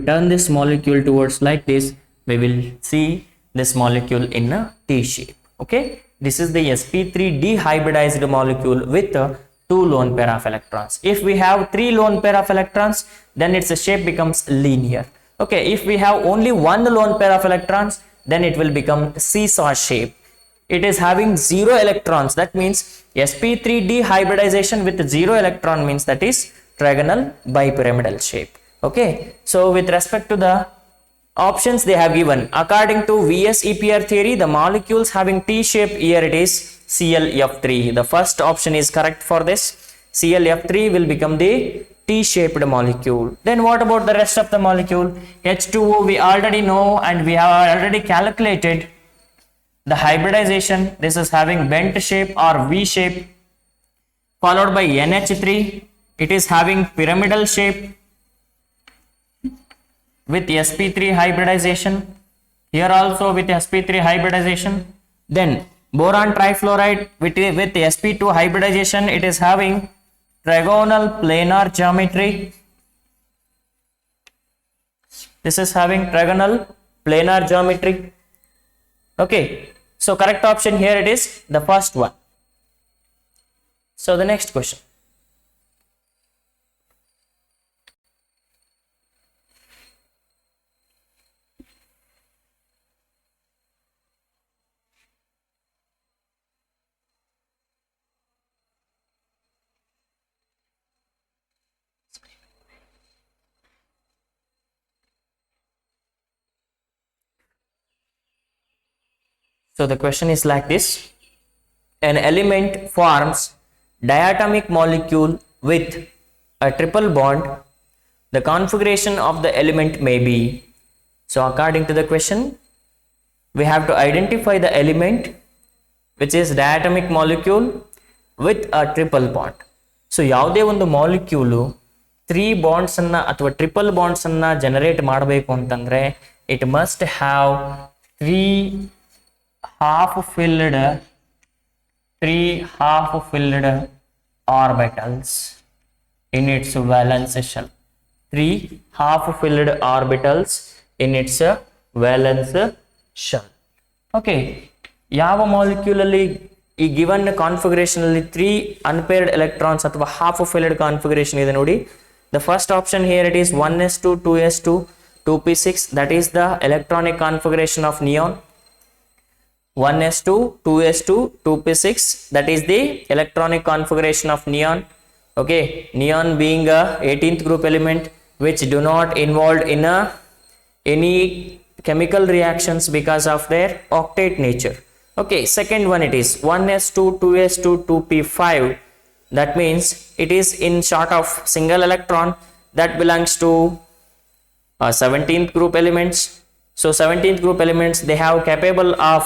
turn this molecule towards like this, we will see this molecule in a T shape. Okay, this is the sp3 dehybridized molecule with 2 lone pair of electrons. If we have 3 lone pair of electrons, then its shape becomes linear. Okay, if we have only 1 lone pair of electrons, then it will become seesaw shape. It is having 0 electrons, that means sp3 dehybridization with 0 electron means that is trigonal bipyramidal shape. Okay, so with respect to the options they have given, according to VS-EPR theory, the molecules having T shape, here it is ClF3. The first option is correct for this. ClF3 will become the T-shaped molecule. Then what about the rest of the molecule? H2O we already know and we have already calculated the hybridization. This is having bent shape or V shape, followed by NH3. It is having pyramidal shape with sp3 hybridization, here also with sp3 hybridization. Then boron trifluoride with sp2 hybridization, it is having trigonal planar geometry. This is having trigonal planar geometry. Okay, so correct option here it is the first one. So the next question, so the question is like this: an element forms diatomic molecule with a triple bond. The configuration of the element may be. So according to the question, we have to identify the element which is diatomic molecule with a triple bond. So ಯಾವುದೇ ಒಂದು molecule 3 bonds ಅನ್ನ ಅಥವಾ triple bonds ಅನ್ನ generate ಮಾಡಬೇಕು ಅಂತಂದ್ರೆ it must have 3 half filled orbitals in its valence shell. 3 half filled orbitals in its valence shell. Okay, ಯಾವ molecule ಅಲ್ಲಿ ಈ given configuration ಅಲ್ಲಿ 3 unpaired electrons ಅಥವಾ half filled configuration ಇದೆ ನೋಡಿ. The first option here it is 1s2 2s2 2p6, that is the electronic configuration of neon. 1s2 2s2 2p6, that is the electronic configuration of neon. Okay, neon being a 18th group element which do not involved in a any chemical reactions because of their octet nature. Okay, second one, it is 1s2 2s2 2p5. That means it is in short of single electron that belongs to 17th group elements. So 17th group elements, they have capable of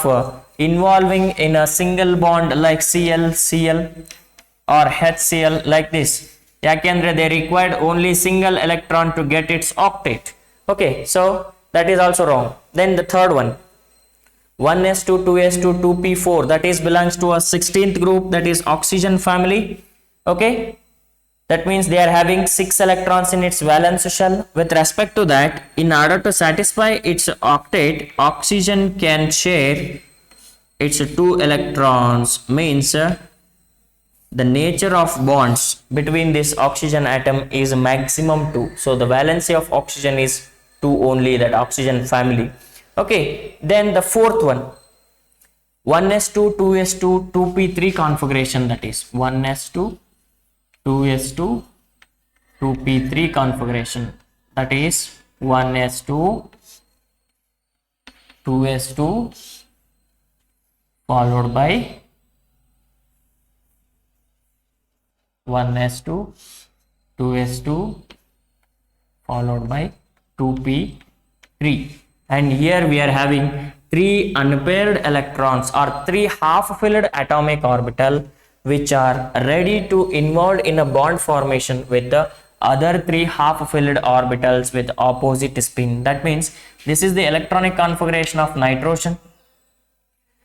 involving in a single bond like Cl Cl or HCl like this. Yakendre they required only single electron to get its octet. Okay, so that is also wrong. Then the third one, 1s2 2s2 2p4, that is belongs to a 16th group, that is oxygen family. Okay, that means they are having 6 electrons in its valence shell. With respect to that, in order to satisfy its octet, oxygen can share its 2 electrons, means the nature of bonds between this oxygen atom is maximum 2. So the valency of oxygen is 2 only, that oxygen family. Okay, then the fourth one, 1s2 2s2 2p3 configuration, that is 1s2 2s2 2p3 configuration, that is 1s2 2s2 followed by 1s2 2s2 followed by 2p3. And here we are having 3 unpaired electrons or 3 half-filled atomic orbital which are ready to involve in a bond formation with the other 3 half-filled orbitals with opposite spin. That means this is the electronic configuration of nitrogen.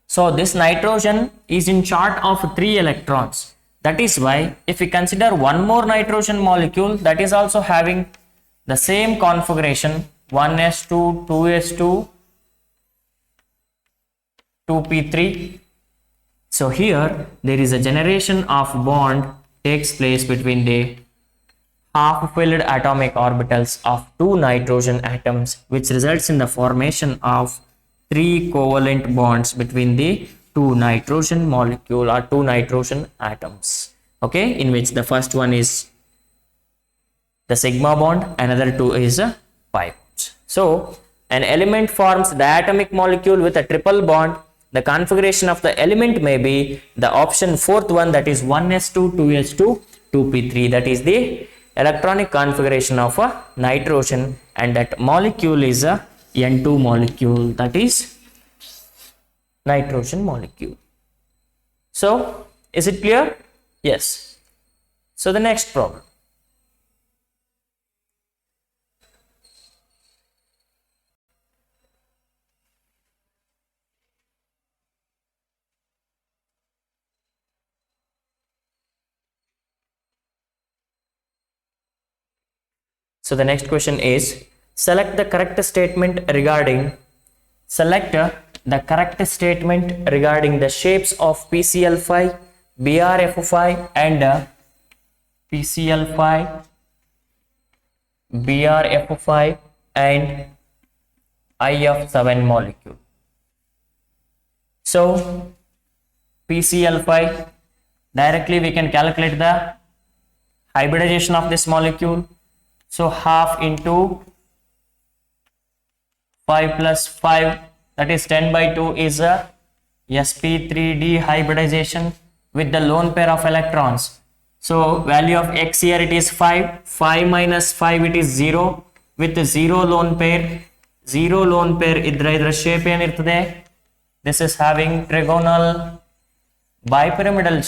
So this nitrogen is in chart of 3 electrons. That is why if we consider one more nitrogen molecule that is also having the same configuration, 1s2 2s2 2p3. So here there is a generation of bond takes place between the half-filled atomic orbitals of 2 nitrogen atoms, which results in the formation of 3 covalent bonds between the 2 nitrogen molecule or 2 nitrogen atoms. Okay, in which the first one is the sigma bond, another 2 is a pi bonds. So an element forms diatomic molecule with a triple bond. The configuration of the element may be the option fourth one, that is 1s2 2s2 2p3. That is the electronic configuration of a nitrogen, and that molecule is a N2 molecule, that is nitrogen molecule. So is it clear? Yes. So the next problem, so the next question is, select the correct statement regarding the shapes of PCl5, BrF5 and PCl5, BrF5 and IF7 molecule. So PCl5, directly we can calculate the hybridization of this molecule. So half into 5 plus 5, that is 10 by 2 is a sp3d hybridization with the lone pair of electrons. So value of x here it is 5 minus 5 it is 0 with the 0 lone pair idra shape enirtade. This is having trigonal bipyramidal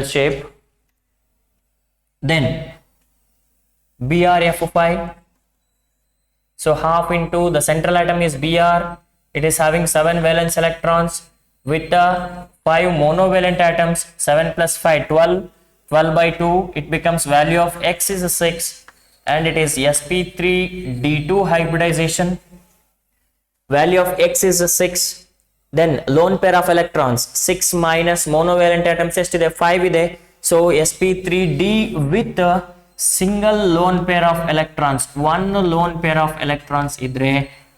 shape, then BrF5. So half into the central atom is Br, it is having 7 valence electrons with the 5 monovalent atoms. 7 plus 5 12 by 2, it becomes value of x is 6 and it is sp3d2 hybridization. Value of x is 6, then lone pair of electrons 6 minus monovalent atoms ಎಷ್ಟಿದೆ 5 ಇದೆ. So sp3d with a single lone pair of electrons, one lone pair of electrons ಇದ್ರೆ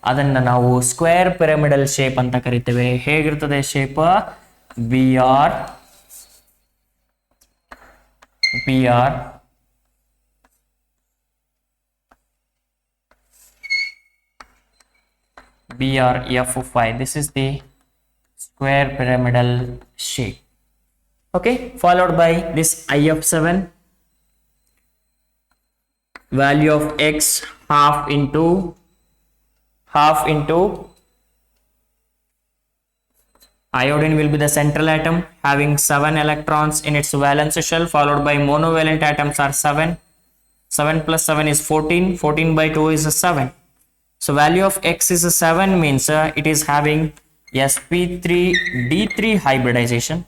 ಅದನ್ನ ನಾವು square pyramidal shape ಅಂತ ಕರಿತೇವೆ. ಹೇಗಿರ್ತದೆ shape? BR BrF5. This is the square pyramidal shape. Okay, followed by this IF7, value of X half into iodine will be the central atom having 7 electrons in its valence shell, followed by monovalent atoms are 7. 7 plus 7 is 14. 14 by 2 is 7. So value of X is 7 means it is having sp3d3 hybridization.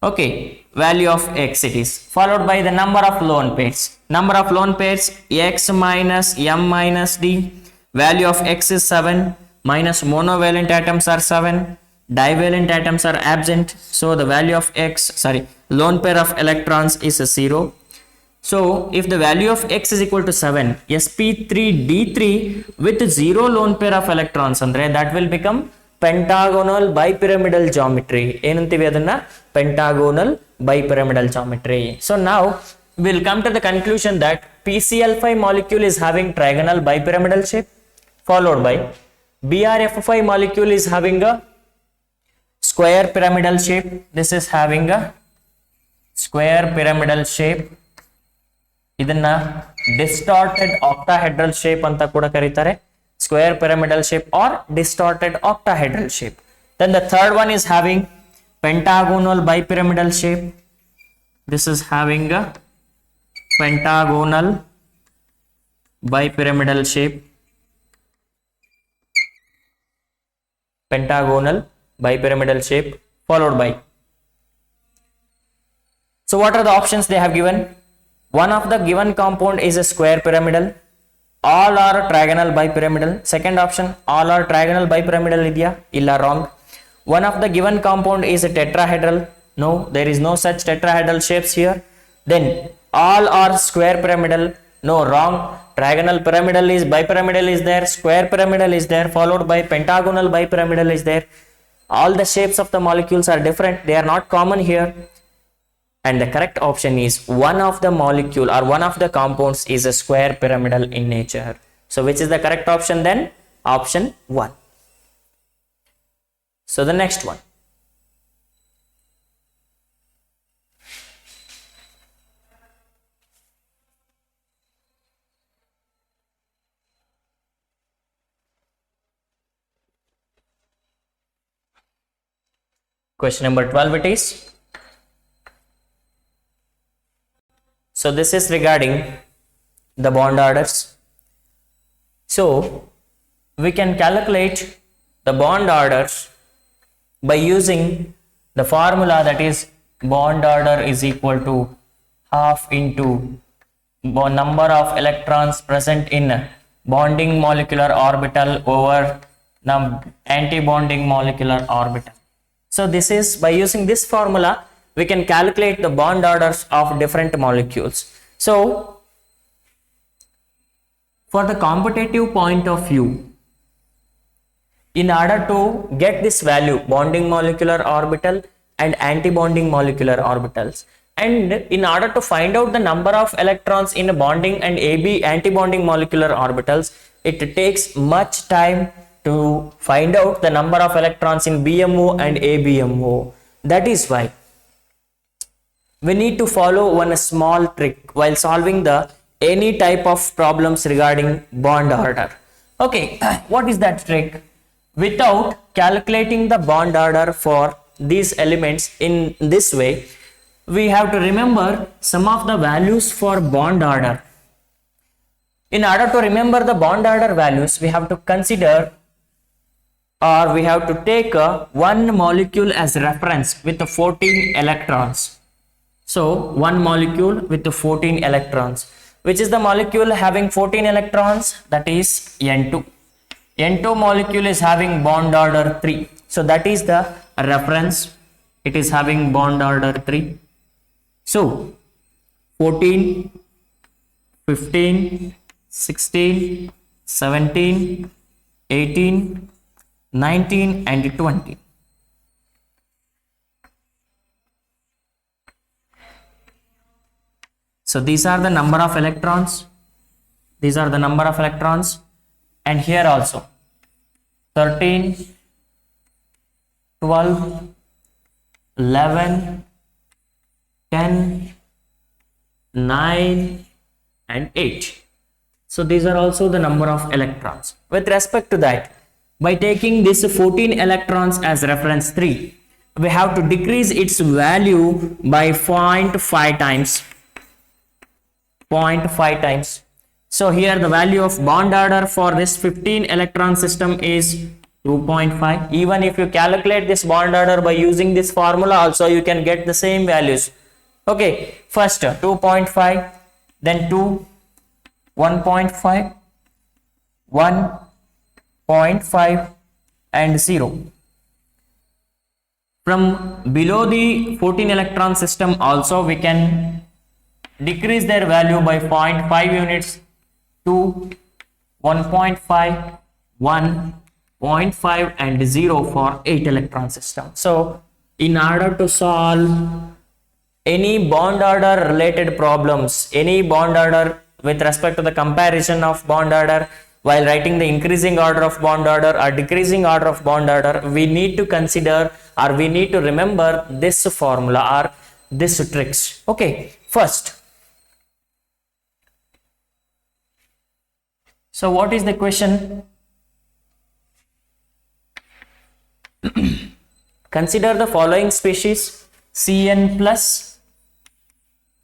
Okay, value of X it is, followed by the number of lone pairs. Number of lone pairs X minus M minus D. Value of X is 7 minus monovalent atoms are 7. Divalent atoms are absent. So the value of lone pair of electrons is 0. So if the value of X is equal to 7, sp3d3 with 0 lone pair of electrons andre that will become pentagonal bipyramidal geometry. ಏನಂತೀವಿ ಅದನ್ನ pentagonal bipyramidal geometry. So now we'll come to the conclusion that PCl5 molecule is having trigonal bipyramidal shape, followed by BrF5 molecule is having a square pyramidal shape. This is having a square pyramidal shape. ಇದನ್ನ distorted octahedral shape ಅಂತ ಕೂಡ ಕರೀತಾರೆ. Square pyramidal shape or distorted octahedral shape. Then the third one is having pentagonal bipyramidal shape. This is having a pentagonal bipyramidal shape. Pentagonal bipyramidal shape, followed by. So what are the options they have given? One of the given compound is a square pyramidal. All are trigonal bipyramidal. Second option, all are trigonal bipyramidal idya? Illa, wrong. One of the given compound is a tetrahedral. No, there is no such tetrahedral shapes here. Then all are square pyramidal. No, wrong. Trigonal pyramidal is, bipyramidal is there, square pyramidal is there, followed by pentagonal bipyramidal is there. All the shapes of the molecules are different. They are not common here. And the correct option is one of the molecule or one of the compounds is a square pyramidal in nature. So which is the correct option then? Option 1. So the next one. Question number 12 it is. So this is regarding the bond orders. So we can calculate the bond orders by using the formula, that is bond order is equal to half into number of electrons present in bonding molecular orbital over anti-bonding molecular orbital. So this is, by using this formula we can calculate the bond orders of different molecules. So for the competitive point of view, in order to get this value, bonding molecular orbital and anti-bonding molecular orbitals, and in order to find out the number of electrons in bonding and anti-bonding molecular orbitals, it takes much time to find out the number of electrons in BMO and ABMO. That is why we need to follow one small trick while solving the any type of problems regarding bond order. Okay, what is that trick? Without calculating the bond order for these elements in this way, we have to remember some of the values for bond order. In order to remember the bond order values, we have to consider, or we have to take one molecule as reference with the 14 electrons. So one molecule with the 14 electrons. Which is the molecule having 14 electrons? That is N2. N2 molecule is having bond order 3. So that is the reference. It is having bond order 3. So 14, 15, 16, 17, 18, 19 and 20. So these are the number of electrons. These are the number of electrons. And here also 13, 12, 11, 10, 9 and 8. So these are also the number of electrons. With respect to that, by taking this 14 electrons as reference 3, we have to decrease its value by 0.5 times. 0.5 times. So here the value of bond order for this 15 electron system is 2.5. Even if you calculate this bond order by using this formula also, you can get the same values. Okay, first 2.5, then 2, 1.5, 1.5 and 0. From below the 14 electron system also we can decrease their value by 0.5 units to 1.5, 1.5 and 0 for 8 electron system. So in order to solve any bond order related problems, any bond order with respect to the comparison of bond order while writing the increasing order of bond order or decreasing order of bond order, we need to consider or we need to remember this formula or this tricks. Okay, first, so what is the question? Consider the following species: Cn plus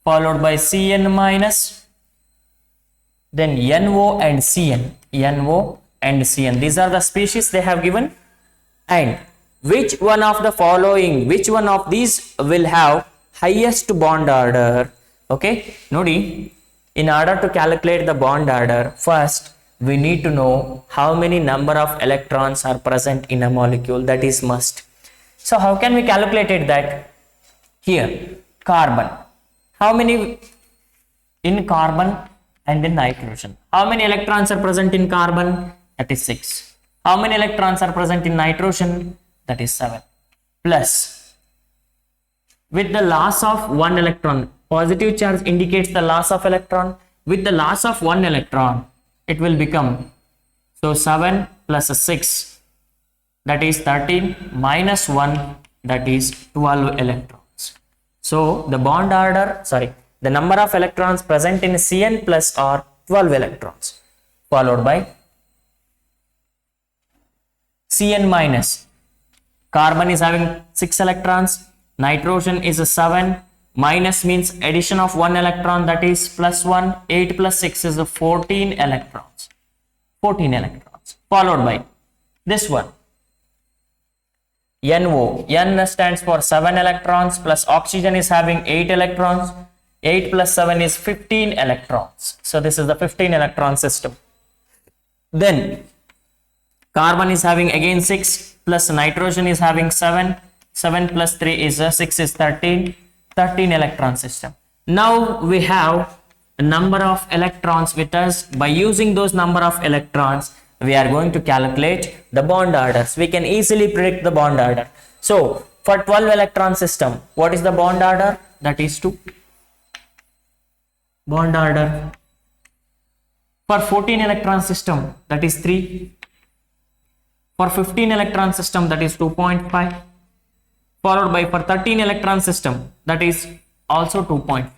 followed by Cn minus, then NO and Cn, NO and Cn. These are the species they have given. And which one of the following, which one of these will have highest bond order? Okay, Nodi, in order to calculate the bond order, first we need to know how many number of electrons are present in a molecule. That is must. So how can we calculate it? That here carbon, how many in carbon and in nitrogen, how many electrons are present in carbon? That is 6. How many electrons are present in nitrogen? That is 7. Plus, with the loss of 1 electron, positive charge indicates the loss of electron. With the loss of 1 electron, it will become, so 7 plus 6, that is 13, minus 1, that is 12 electrons. So the bond order, the number of electrons present in Cn plus are 12 electrons, followed by Cn minus. Carbon is having 6 electrons, nitrogen is a 7, minus means addition of 1 electron, that is plus 1, 8 plus 6 is a 14 electrons, 14 electrons, followed by this one, NO. N stands for 7 electrons, plus oxygen is having 8 electrons, 8 plus 7 is 15 electrons. So this is the 15 electron system. Then carbon is having again 6, plus nitrogen is having 7, 7 plus 3 is 6 is 13, 13 electron system. Now we have a number of electrons with us. By using those number of electrons, we are going to calculate the bond orders. We can easily predict the bond order. So for 12 electron system, what is the bond order? That is 2. Bond order. For 14 electron system, that is 3. For 15 electron system, that is 2.5. Followed by for 13 electron system, that is also 2.5.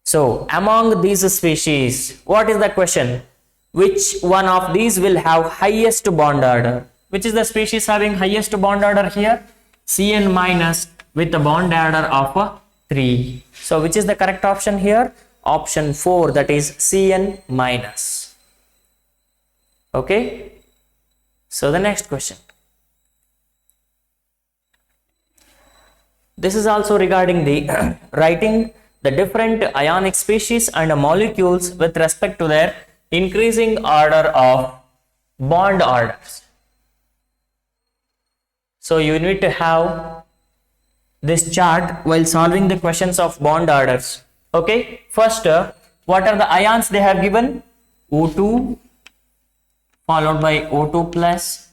So among these species, what is the question? Which one of these will have highest bond order? Which is the species having highest bond order here? Cn minus with a bond order of 3. So which is the correct option here? Option 4, that is Cn minus. Okay. So the next question. This is also regarding the writing the different ionic species and molecules with respect to their increasing order of bond orders. So you need to have this chart while solving the questions of bond orders. Okay, first what are the ions they have given? O2 followed by O2 plus,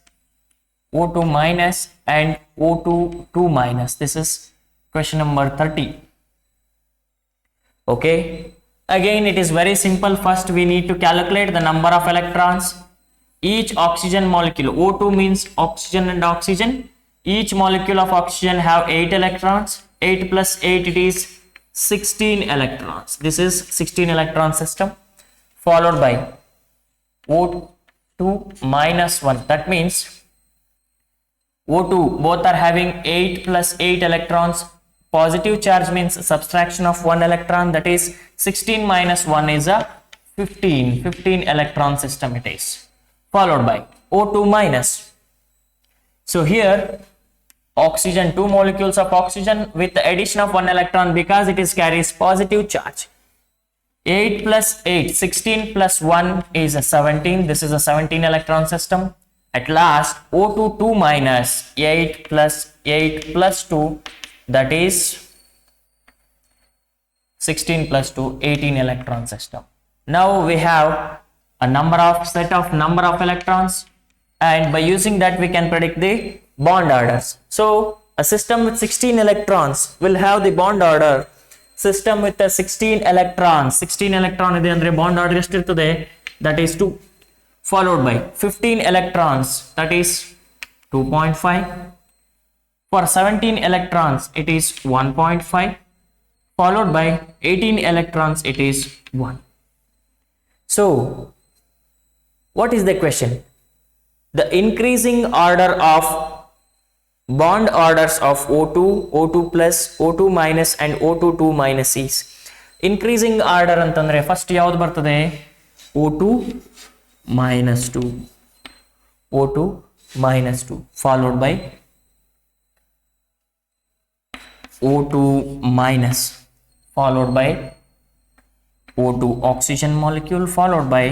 O2 minus and O2 2 minus. This is question number 30. Okay, again it is very simple. First we need to calculate the number of electrons. each oxygen molecule, O2 means oxygen and oxygen, each molecule of oxygen have 8 electrons, 8 plus 8 it is 16 electrons. This is 16 electron system, followed by O2 minus 1. That means O2 both are having 8 plus 8 electrons. Positive charge means subtraction of 1 electron, that is 16 minus 1 is a 15 electron system it is, followed by O2 minus. So here oxygen, 2 molecules of oxygen with the addition of 1 electron because it is carries positive charge. 8 plus 8, 16 plus 1 is a 17. This is a 17 electron system. At last O2 2 minus 8 plus 8 plus 2, that is 16 plus 2, 18 electron system. Now we have a set of number of electrons, and by using that we can predict the bond orders. So a system with 16 electrons will have the bond order. System with the 16 electrons, 16 electron ide andre bond order estiruತ್ತದೆ, that is 2, followed by 15 electrons, that is 2.5. For 17 electrons it is 1.5, followed by 18 electrons it is 1. So what is the question? The increasing order of bond orders of O2, O2 plus, O2 minus and O2 2 minus is increasing order ಅಂತಂದ್ರೆ first ಯಾವುದು ಬರ್ತದೆ? O2 minus 2, O2 minus 2, followed by O2 minus, followed by O2 oxygen molecule, followed by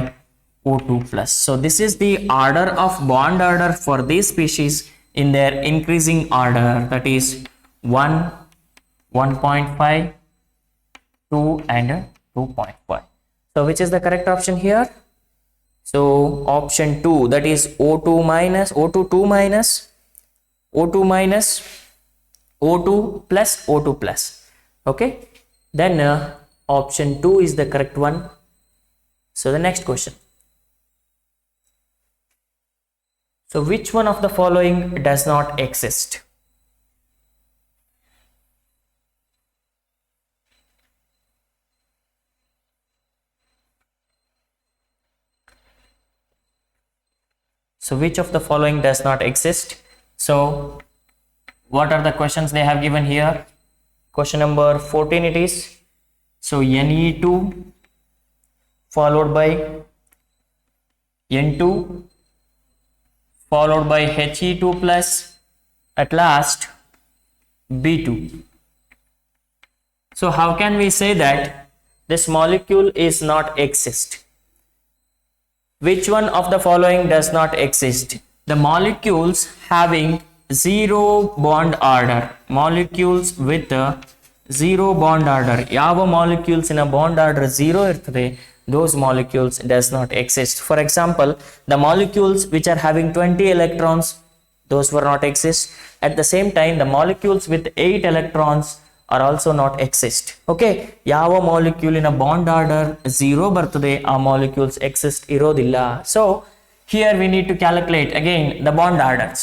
O2 plus. So this is the order of bond order for these species in their increasing order, that is 1, 1.5, 2 and 2.5. So which is the correct option here? So option 2, that is O2 minus, O2 2 minus, O2 minus, O2 plus, O2 plus. Okay, then option 2 is the correct one. So the next question. So which one of the following does not exist? So which of the following does not exist? So what are the questions they have given here? Question number 14 it is. So Ne2 followed by N2 followed by He2 plus, at last B2. So how can we say that this molecule is not exist? Which one of the following does not exist? The molecules having 0 bond order, molecules with a 0 bond order, ಯಾವ molecules in a bond order 0 ಇರ್ತದೆ, those molecules does not exist. For example, the molecules which are having 20 electrons, those were not exist. At the same time, the molecules with 8 electrons are also not exist. Okay, ಯಾವ molecule in a bond order 0 ಬರ್ತದೆ, ಆ molecules exist ಇರೋದಿಲ್ಲ. So here we need to calculate again the bond orders.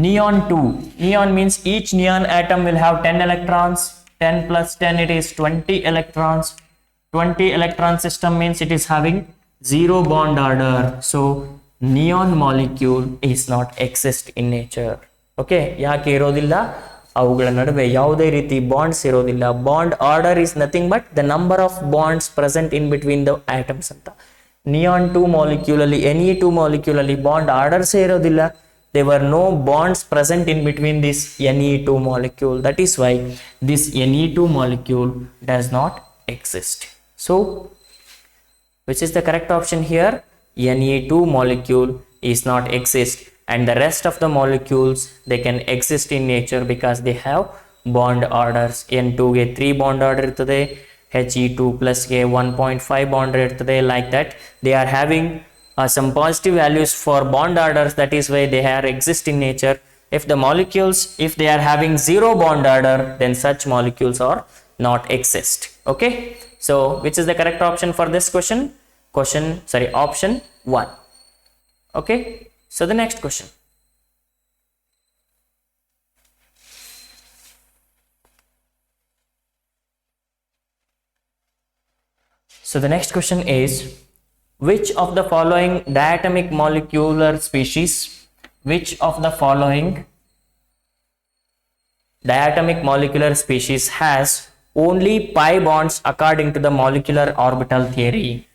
Neon 2, neon means each neon atom will have 10 electrons, 10 plus 10 it is 20 electrons. 20 electron system means it is having 0 bond order. So neon molecule is not exist in nature. Okay, ಯಾಕೆ ಇರೋದಿಲ್ಲ? ಅವುಗಳ ನಡುವೆ ಯಾವುದೇ ರೀತಿ bonds ಇರೋದಿಲ್ಲ. Bond order is nothing but the number of bonds present in between the atoms ಅಂತ. Neon 2 molecule ಅಲ್ಲಿ, Ne2 molecule ಅಲ್ಲಿ ಬಾಂಡ್ ಆರ್ಡರ್ಸ್ ಇರೋದಿಲ್ಲ. There were no bonds present in between this Ne2 molecule. That is why this Ne2 molecule does not exist. So which is the correct option here? Ne2 molecule is not exist, and the rest of the molecules they can exist in nature because they have bond orders. N2 ಗೆ 3 bond order ಇರ್ತದೆ, He2 plus ಗೆ 1.5 bond order ಇರ್ತದೆ. Like that they are having some positive values for bond orders, that is why they are exist in nature. If the molecules, if they are having 0 bond order, then such molecules are not exist. Okay, so which is the correct option for this question? Option 1. Okay, so the next question. So the next question is, which of the following diatomic molecular species, which of the following diatomic molecular species has only pi bonds according to the molecular orbital theory?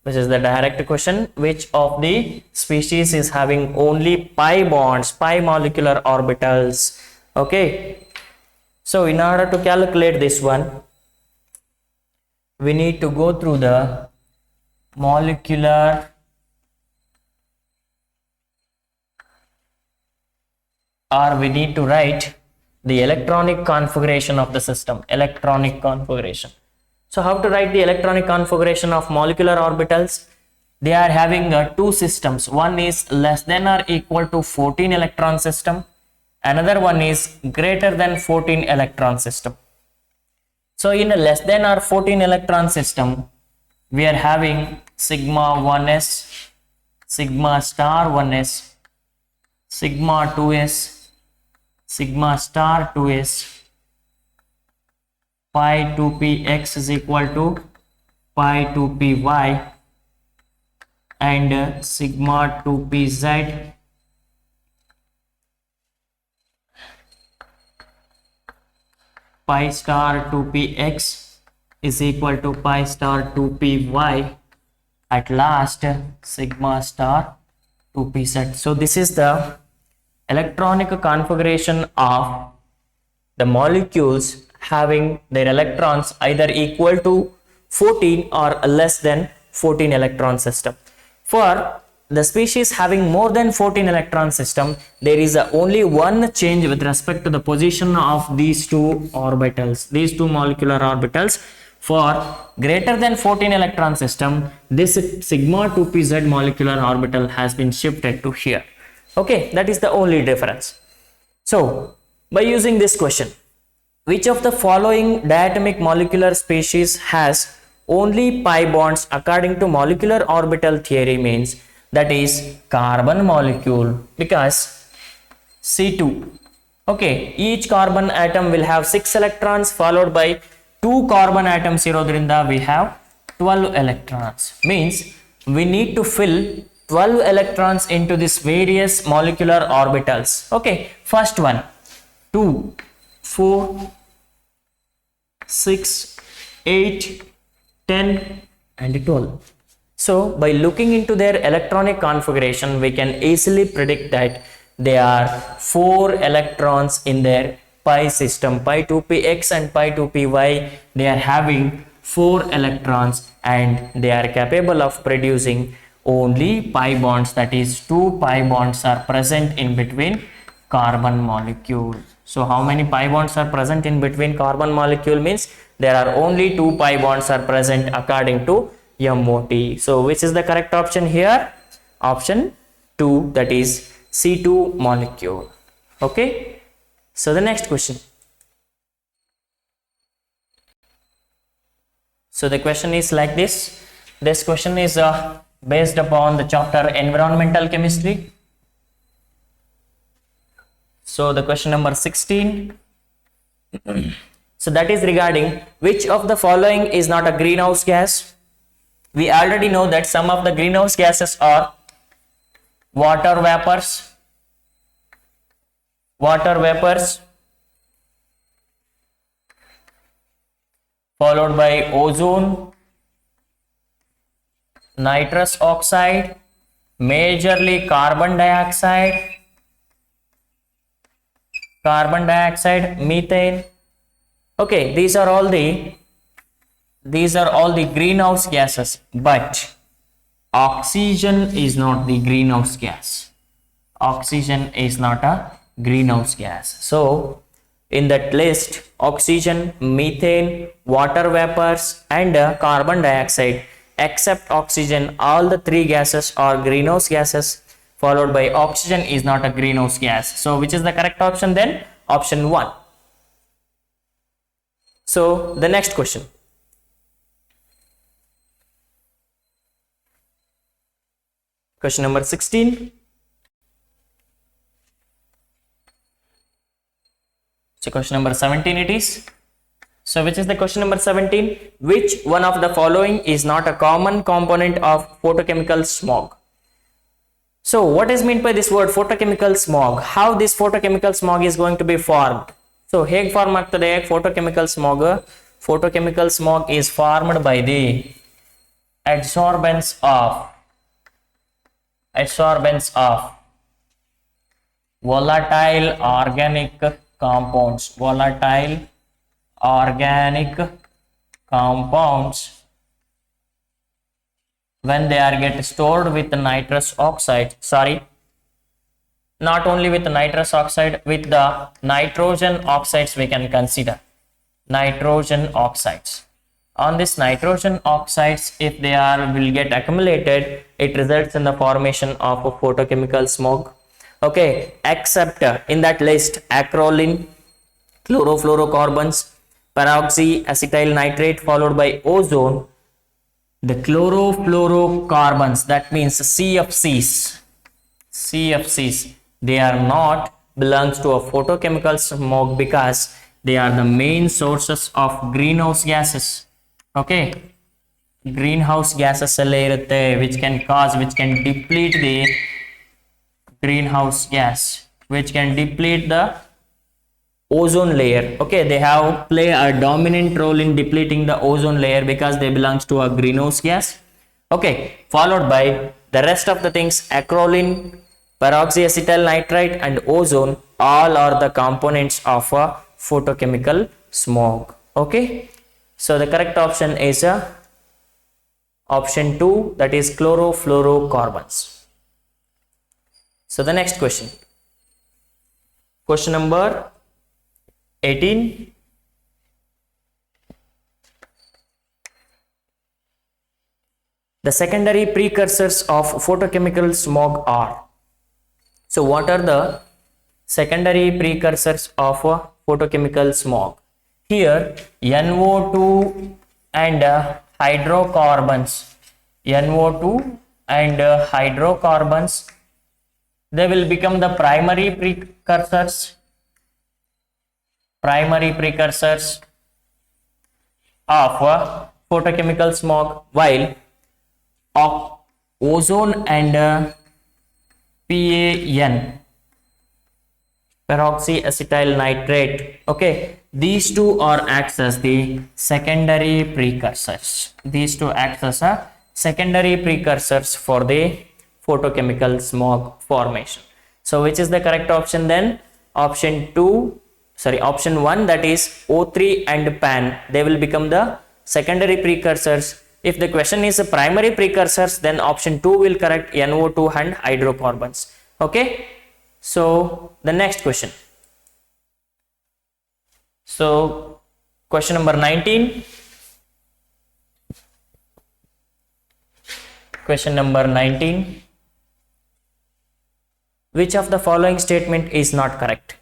Which is the direct question. Which of the species is having only pi bonds, pi molecular orbitals? Okay, so in order to calculate this one, we need to go through the molecular or we need to write the electronic configuration of the system. Electronic configuration. So how to write the electronic configuration of molecular orbitals? They are having two systems. One is less than or equal to 14 electron system. Another one is greater than 14 electron system. So in a less than or 14 electron system, we are having sigma 1s, sigma star 1s, sigma 2s, sigma star 2s, pi 2px is equal to pi 2py, and sigma 2pz pi star 2px is equal to pi star 2py, at last sigma star 2pz. So this is the electronic configuration of the molecules having their electrons either equal to 14 or less than 14 electron system. For the species having more than 14 electron system, there is only one change with respect to the position of these two orbitals, these two molecular orbitals. For greater than 14 electron system, this sigma 2pz molecular orbital has been shifted to here. Okay, that is the only difference. So by using this question, which of the following diatomic molecular species has only pi bonds according to molecular orbital theory? Means that is carbon molecule, because C2. Okay, each carbon atom will have 6 electrons followed by 2 carbon atoms irodrinda we have 12 electrons. Means we need to fill 12 electrons into this various molecular orbitals. Okay, first one 2, 4, 6, 8, 10 and 12. So by looking into their electronic configuration, we can easily predict that there are 4 electrons in their pi system. Pi 2px and pi 2py, they are having 4 electrons and they are capable of producing only pi bonds, that is 2 pi bonds are present in between carbon molecule. So how many pi bonds are present in between carbon molecule? Means there are only 2 pi bonds are present according to MOT. So which is the correct option here? Option 2, that is C2 molecule. Okay, so the next question. So the question is like this. This question is based upon the chapter environmental chemistry. So the question number 16. So that is regarding which of the following is not a greenhouse gas? We already know that some of the greenhouse gases are water vapors, followed by ozone, nitrous oxide, majorly carbon dioxide, methane. Okay, these are all the greenhouse gases, but oxygen is not the greenhouse gas. Oxygen is not a greenhouse gas. So in that list, oxygen, methane, water vapors and carbon dioxide, except oxygen, all the 3 gases are greenhouse gases, followed by oxygen is not a greenhouse gas. So which is the correct option then? Option 1. So the next question. Question number 16. So question number 17 it is. So which is the question number 17? Which one of the following is not a common component of photochemical smog? So what is meant by this word photochemical smog? How this photochemical smog is going to be formed? So ಹೇಗೆ form ಆಗ್ತದೆ photochemical smog? Photochemical smog is formed by the adsorbance of volatile organic compounds when they are get stored with nitrous oxide, not only with nitrous oxide, with the nitrogen oxides we can consider nitrogen oxides. On this nitrogen oxides, if they will get accumulated, it results in the formation of a photochemical smog. Okay, except in that list acrolein, chlorofluorocarbons, peroxyacetyl nitrate followed by ozone, the chlorofluorocarbons, that means CFCs, they are not belongs to a photochemical smog because they are the main sources of greenhouse gases. Okay, greenhouse gases which can deplete the greenhouse gas, which can deplete the ozone layer. Okay, they have play a dominant role in depleting the ozone layer because they belongs to a greenhouse gas. Okay, followed by the rest of the things acrolein, peroxyacetyl nitrite and ozone, all are the components of a photochemical smog. Okay, so the correct option is option 2, that is chlorofluorocarbons. So the next question number 18. The secondary precursors of photochemical smog are. So what are the secondary precursors of photochemical smog? Here NO2 and hydrocarbons, they will become the primary precursors of photochemical smog, while ozone and PAN, peroxyacetyl nitrate, okay, these two are acts as the secondary precursors. For the photochemical smog formation. So which is the correct option then? Option 1, that is O3 and PAN, they will become the secondary precursors. If the question is primary precursors, then option 2 will correct NO2 and hydrocarbons. Okay, so the next question. So question number 19. Which of the following statement is not correct?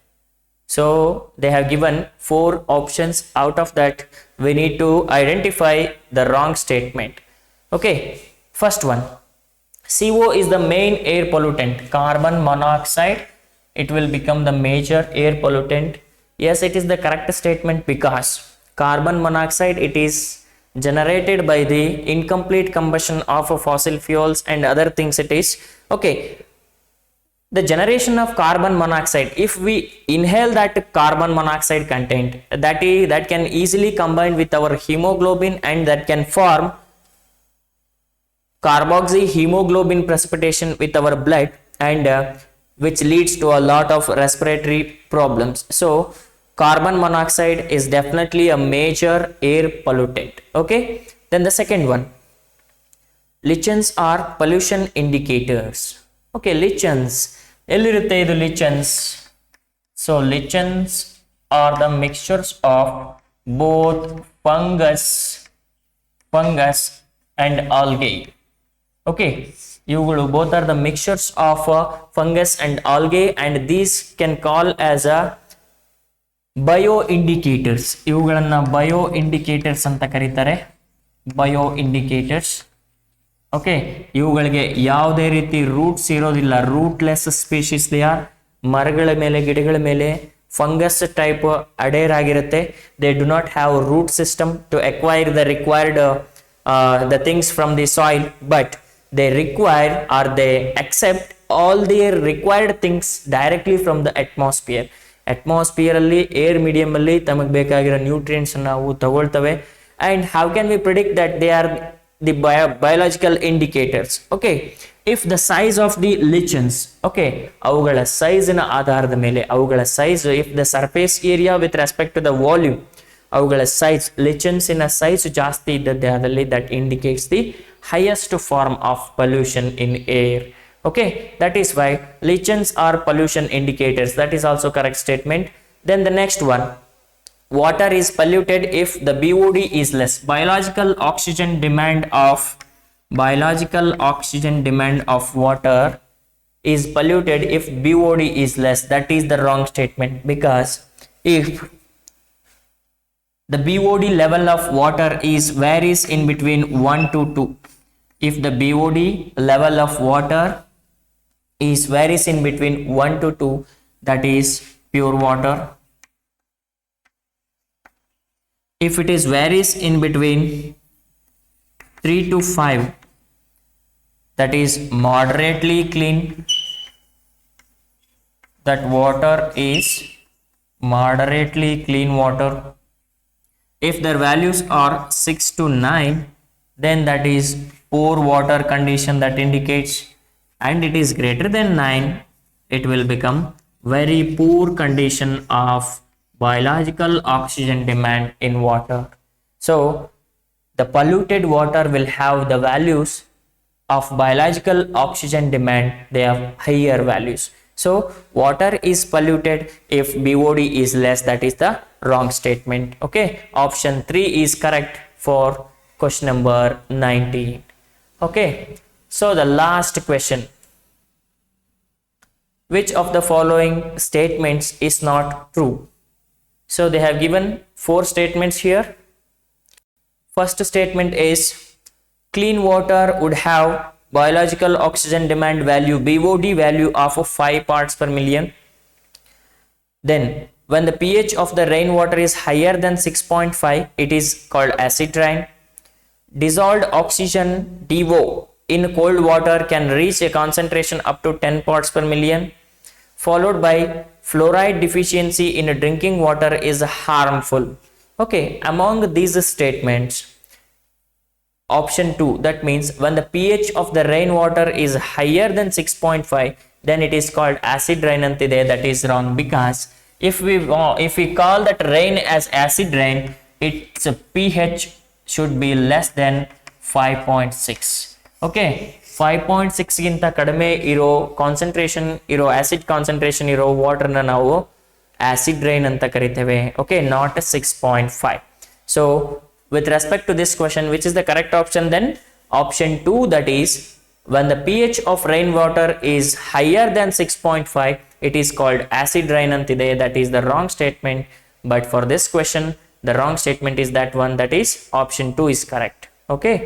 So they have given 4 options. Out of that, we need to identify the wrong statement. Okay, first one, CO is the main air pollutant. Carbon monoxide, it will become the major air pollutant. Yes, it is the correct statement because carbon monoxide, it is generated by the incomplete combustion of fossil fuels and other things it is. Okay, the generation of carbon monoxide, if we inhale that carbon monoxide content, that can easily combine with our hemoglobin and that can form carboxyhemoglobin precipitation with our blood, and which leads to a lot of respiratory problems. So carbon monoxide is definitely a major air pollutant. Okay, then the second one, lichens are pollution indicators. Okay, lichens, ಎಲ್ಲಿರುತ್ತೆ ಇದು lichens? So lichens are the mixtures of both fungus and algae. Okay, ಇವುಗಳು both are the mixtures of fungus and algae, and these can call as a bio indicators. ಇವುಗಳನ್ನ bio indicators ಅಂತ ಕರೀತಾರೆ. bio indicators. Okay, ಇವುಗಳಿಗೆ ಯಾವುದೇ ರೀತಿ roots ಇರೋದಿಲ್ಲ, rootless species they are. ಮರಗಳ ಮೇಲೆ, ಗಿಡಗಳ ಮೇಲೆ ಫಂಗಸ್ ಟೈಪ್ ಅಡೇರ್ ಆಗಿರುತ್ತೆ. They do not have root system to acquire the required the things from the soil, but they require or they accept all their required things directly from the atmosphere. Atmosphere ಅಲ್ಲಿ air medium ಅಲ್ಲಿ ತಮಗೆ ಬೇಕಾಗಿರೋ nutrients ನಾವು ತಗೊಳ್ತವೆ. and how can we predict that they are the biological indicators? Okay, if the size of the lichens, okay, ಅವುಗಳ ಸೈಜಿನ ಆಧಾರದ ಮೇಲೆ, ಅವುಗಳ size, if the surface area with respect to the volume, ಅವುಗಳ size, ಲಿಚನ್ಸಿನ size ಜಾಸ್ತಿ ಇದ್ದದ್ದೇ ಆದಲ್ಲಿ that indicates the highest form of pollution in air. Okay, that is why lichens are pollution indicators. That is also correct statement. Then the next one, water is polluted if the BOD is less. Biological oxygen demand of water is polluted if BOD is less. That is the wrong statement, because if the BOD level of water varies in between 1 to 2. If the BOD level of water varies in between 1 to 2, that is pure water. If it is varies in between 3 to 5, that is moderately clean. That water is moderately clean water. If their values are 6 to 9, then that is poor water condition that indicates, and it is greater than 9, it will become very poor condition of biological oxygen demand in water. So the polluted water will have the values of biological oxygen demand, they have higher values. So water is polluted if BOD is less. That is the wrong statement. Okay, option 3 is correct for question number 19. Okay, so the last question, which of the following statements is not true? So they have given 4 statements here. First statement is clean water would have biological oxygen demand value, BOD value of 5 parts per million. Then when the pH of the rainwater is higher than 6.5, it is called acid rain. Dissolved oxygen DO in cold water can reach a concentration up to 10 parts per million. Followed by fluoride deficiency in drinking water is harmful. Okay, among these statements, option 2, that means when the pH of the rainwater is higher than 6.5, then it is called acid rain antide. That is wrong, because if we call that rain as acid rain, its pH should be less than 5.6. okay, 5.6 ಗಿಂತ ಕಡಿಮೆ ಇರೋ concentration ಇರೋ acid concentration ಇರೋ ವಾಟರ್ನ ನಾವು acid rain ಅಂತ ಕರಿತೇವೆ. Okay, not 6.5. So with respect to this question, which is the correct option? Then option 2, that is when the pH of rainwater is higher than 6.5, it is called acid rain antide. That is the wrong statement. But for this question, the wrong statement is that one, that is option 2 is correct. Okay,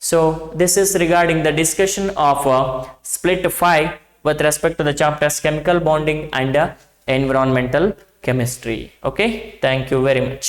so this is regarding the discussion of split 5 with respect to the chapters chemical bonding and environmental chemistry. Okay, thank you very much.